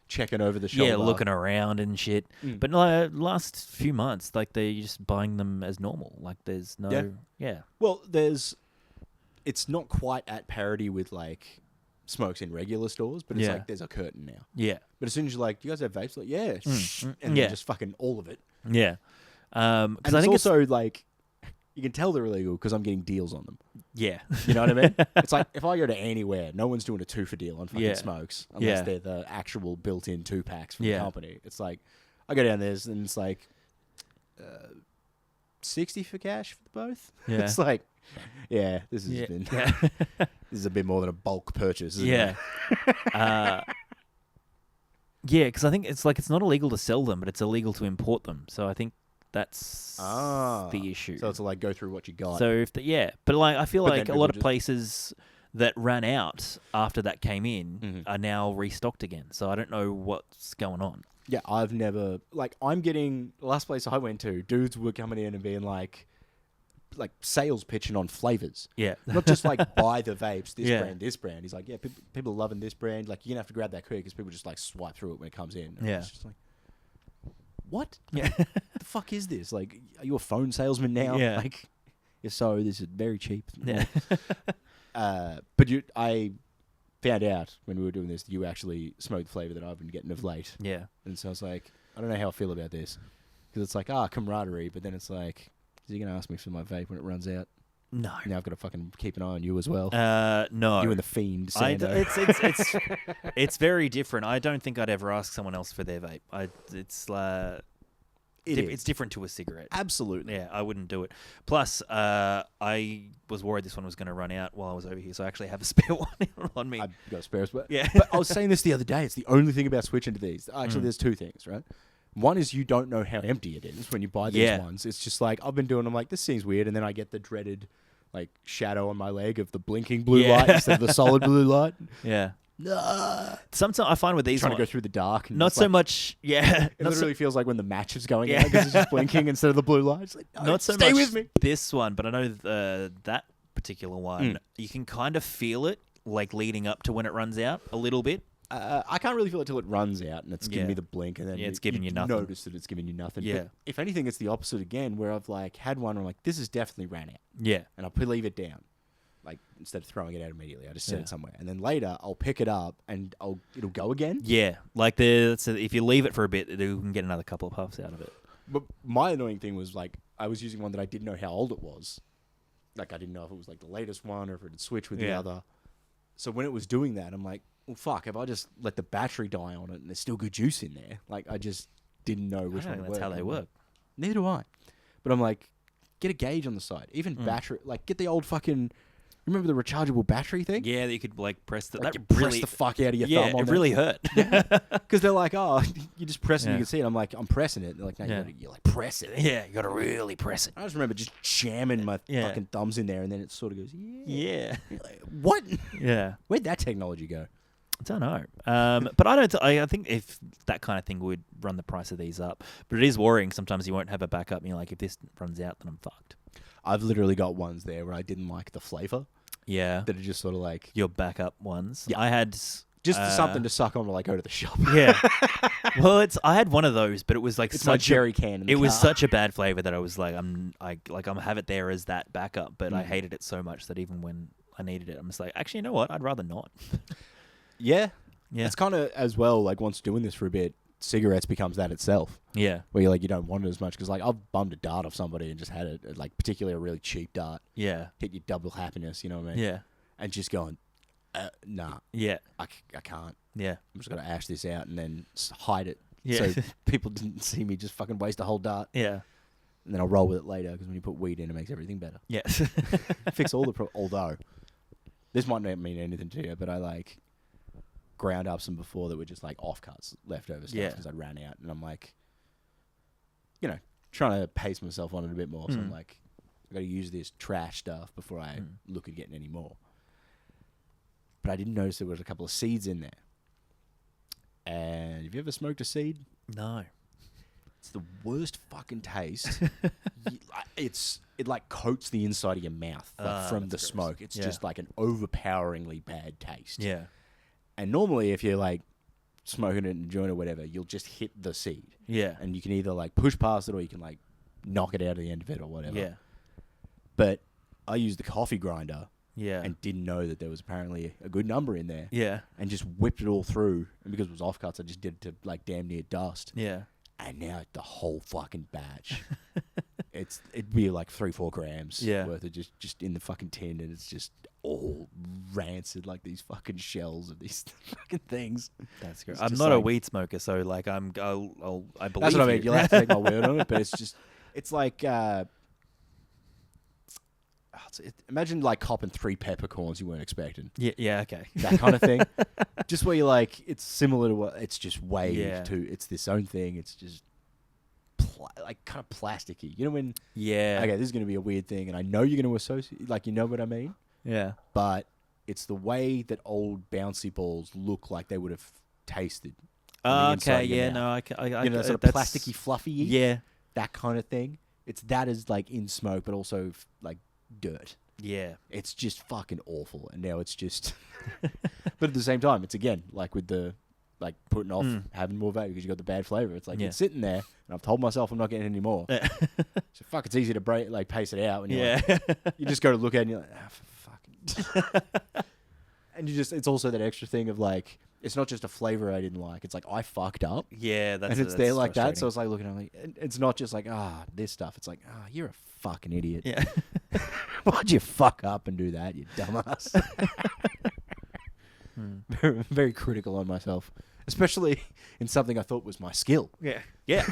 checking over the shoulder, looking around and shit. But no, last few months, like they're just buying them as normal. Like there's no, Well, it's not quite at parity with like smokes in regular stores, but it's like there's a curtain now. Yeah. But as soon as you're like, do you guys have vapes? Like, yeah. And then just fucking all of it. Yeah. And I think it's also like, you can tell they're illegal because I'm getting deals on them. Yeah. You know what I mean? It's like, if I go to anywhere, no one's doing a 2 for deal on fucking smokes unless they're the actual built-in 2-packs from the company. It's like, I go down there and it's like, 60 for cash for both. Yeah. It's like, this has been this is a bit more than a bulk purchase, isn't it? Because I think it's like it's not illegal to sell them, but it's illegal to import them. So I think that's the issue. So it's like go through what you got. So if but like I feel like a lot of places that ran out after that came in are now restocked again. So I don't know what's going on. Yeah, I've never I'm getting the last place I went to, dudes were coming in and being like sales pitching on flavors. Yeah. Not just like buy the vapes, this brand. He's like, yeah, people are loving this brand. Like, you're going to have to grab that quick because people just like swipe through it when it comes in. And it's just like, what? Yeah. What the fuck is this? Like, are you a phone salesman now? Yeah. Like, if so, this is very cheap. Yeah. But I found out when we were doing this, you actually smoked the flavour that I've been getting of late. Yeah. And so I was like, I don't know how I feel about this. Because it's like, camaraderie, but then it's like, is he going to ask me for my vape when it runs out? No. Now I've got to fucking keep an eye on you as well. No. You and the fiend, Sando. It's very different. I don't think I'd ever ask someone else for their vape. It's different to a cigarette. Absolutely. Yeah, I wouldn't do it. Plus, I was worried this one was going to run out while I was over here, so I actually have a spare one on me. I've got a spare one. Yeah. But I was saying this the other day. It's the only thing about switching to these. Actually, there's two things, right? One is you don't know how empty it is when you buy these ones. It's just like, I've been doing them like, this seems weird, and then I get the dreaded like shadow on my leg of the blinking blue light instead of the solid blue light. Yeah. Sometimes I find with these trying to go through the dark. And not so much. Yeah. It literally feels like when the match is going out because it's just blinking instead of the blue light. It's like, no, not so stay much with me. This one, but I know that particular one, you can kind of feel it like leading up to when it runs out a little bit. I can't really feel it till it runs out and it's giving me the blink, and then it's giving you nothing. Notice that it's giving you nothing. Yeah. But if anything, it's the opposite again, where I've like had one, I'm like, this is definitely ran out. Yeah. And I'll leave it down. Like, instead of throwing it out immediately, I just set it somewhere. And then later, I'll pick it up and it'll go again. Yeah. Like, if you leave it for a bit, you can get another couple of puffs out of it. But my annoying thing was, like, I was using one that I didn't know how old it was. Like, I didn't know if it was, like, the latest one or if it had switched with the other. So when it was doing that, I'm like, well, fuck, if I just let the battery die on it and there's still good juice in there? Like, I just didn't know which one that's how they work. Neither do I. But I'm like, get a gauge on the side. Even battery, like, get the old fucking... Remember the rechargeable battery thing? Yeah, that you could like press the. Like that you really press the fuck out of your thumb. Yeah, it really hurt. Because they're like, oh, you just press it, and you can see it. I'm like, I'm pressing it. They're like, no, you like press it. Yeah, you got to really press it. I just remember just jamming my fucking thumbs in there, and then it sort of goes, yeah. Like, what? Yeah. Where'd that technology go? I don't know. But I don't. I think if that kind of thing would run the price of these up, but it is worrying. Sometimes you won't have a backup, and you're like, if this runs out, then I'm fucked. I've literally got ones there where I didn't like the flavor. Yeah. That are just sort of like... Your backup ones. Yeah. I had... Just something to suck on while I go to the shop. Yeah. Well, I had one of those, but it was like it's my jerry can in the car. was such a bad flavor that I was like, I'm have it there as that backup, but I hated it so much that even when I needed it, I'm just like, actually, you know what? I'd rather not. Yeah. Yeah. It's kind of, as well, like, once doing this for a bit, cigarettes becomes that itself. Yeah. Where you're like, you don't want it as much. Because, like, I've bummed a dart off somebody and just had it, like, particularly a really cheap dart. Yeah. Hit you double happiness, you know what I mean? Yeah. And just going, nah. Yeah. I can't. Yeah. I'm just going to ash this out and then hide it. Yeah. So people didn't see me just fucking waste a whole dart. Yeah. And then I'll roll with it later, because when you put weed in, it makes everything better. Yeah. Fix all the although, this might not mean anything to you, but I, like, ground up some before that were just, like, offcuts, leftover stuff, because I ran out. And I'm like, you know, trying to pace myself on it a bit more. So I'm like, I've got to use this trash stuff before I look at getting any more. But I didn't notice there was a couple of seeds in there. And have you ever smoked a seed? No. It's the worst fucking taste. It like coats the inside of your mouth from the smoke. It's just like an overpoweringly bad taste. Yeah. And normally if you're like smoking it in a joint or whatever, you'll just hit the seed. Yeah. And you can either like push past it or you can like knock it out of the end of it or whatever. Yeah. But I used the coffee grinder. Yeah. And didn't know that there was apparently a good number in there. Yeah. And just whipped it all through. And because it was offcuts, I just did it to like damn near dust. Yeah. And now the whole fucking batch. It'd be like 3-4 grams worth of just in the fucking tin, and it's just all rancid like these fucking shells of these fucking things. That's good. I'm not a weed smoker, so like I believe that's what I mean. You'll have to take my word on it, but it's like imagine like copping 3 peppercorns you weren't expecting. Yeah, okay. That kind of thing. Just where you're like, it's similar to what it's just way too. It's this own thing. It's just like kind of plasticky. You know when? Yeah. Okay, this is going to be a weird thing, and I know you're going to associate. Like, you know what I mean? Yeah. But it's the way that old bouncy balls look like they would have tasted. Okay. Yeah. Mouth. No. I you know, sort of plasticky, fluffy. Yeah. That kind of thing. It's that is like in smoke, but also like dirt. Yeah. It's just fucking awful, and now it's just. But at the same time, it's again like with the. Like putting off having more vape because you got the bad flavor. It's like it's sitting there, and I've told myself I'm not getting any more. So fuck, it's easy to pace it out when you you just go to look at it and you're like, for fucking And it's also that extra thing of like, it's not just a flavor I didn't like. It's like, I fucked up. Yeah, that's and it's there like that. So frustrating. it's like looking at it, like, it's not just like, this stuff. It's like, you're a fucking idiot. Yeah. Why'd you fuck up and do that, you dumbass? Very, very critical on myself, especially in something I thought was my skill. Yeah. Yeah.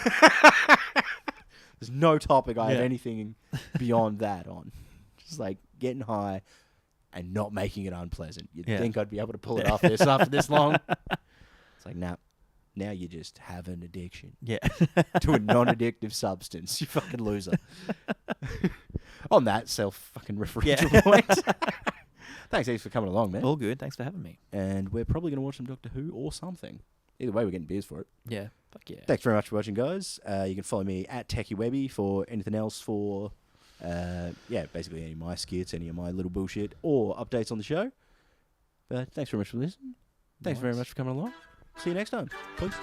There's no topic I have Yeah. anything beyond that on. Just like getting high and not making it unpleasant. You'd think I'd be able to pull it off this after this long. It's like, nah. Now you just have an addiction. Yeah. To a non-addictive substance. You fucking loser. On that self-fucking-referential point. Thanks, Eve, for coming along, man. All good. Thanks for having me. And we're probably going to watch some Doctor Who or something. Either way, we're getting beers for it. Yeah. Fuck yeah. Thanks very much for watching, guys. You can follow me at TechieWebby for anything else for, basically any of my skits, any of my little bullshit, or updates on the show. But thanks very much for listening. Thanks very much for coming along. See you next time. Peace.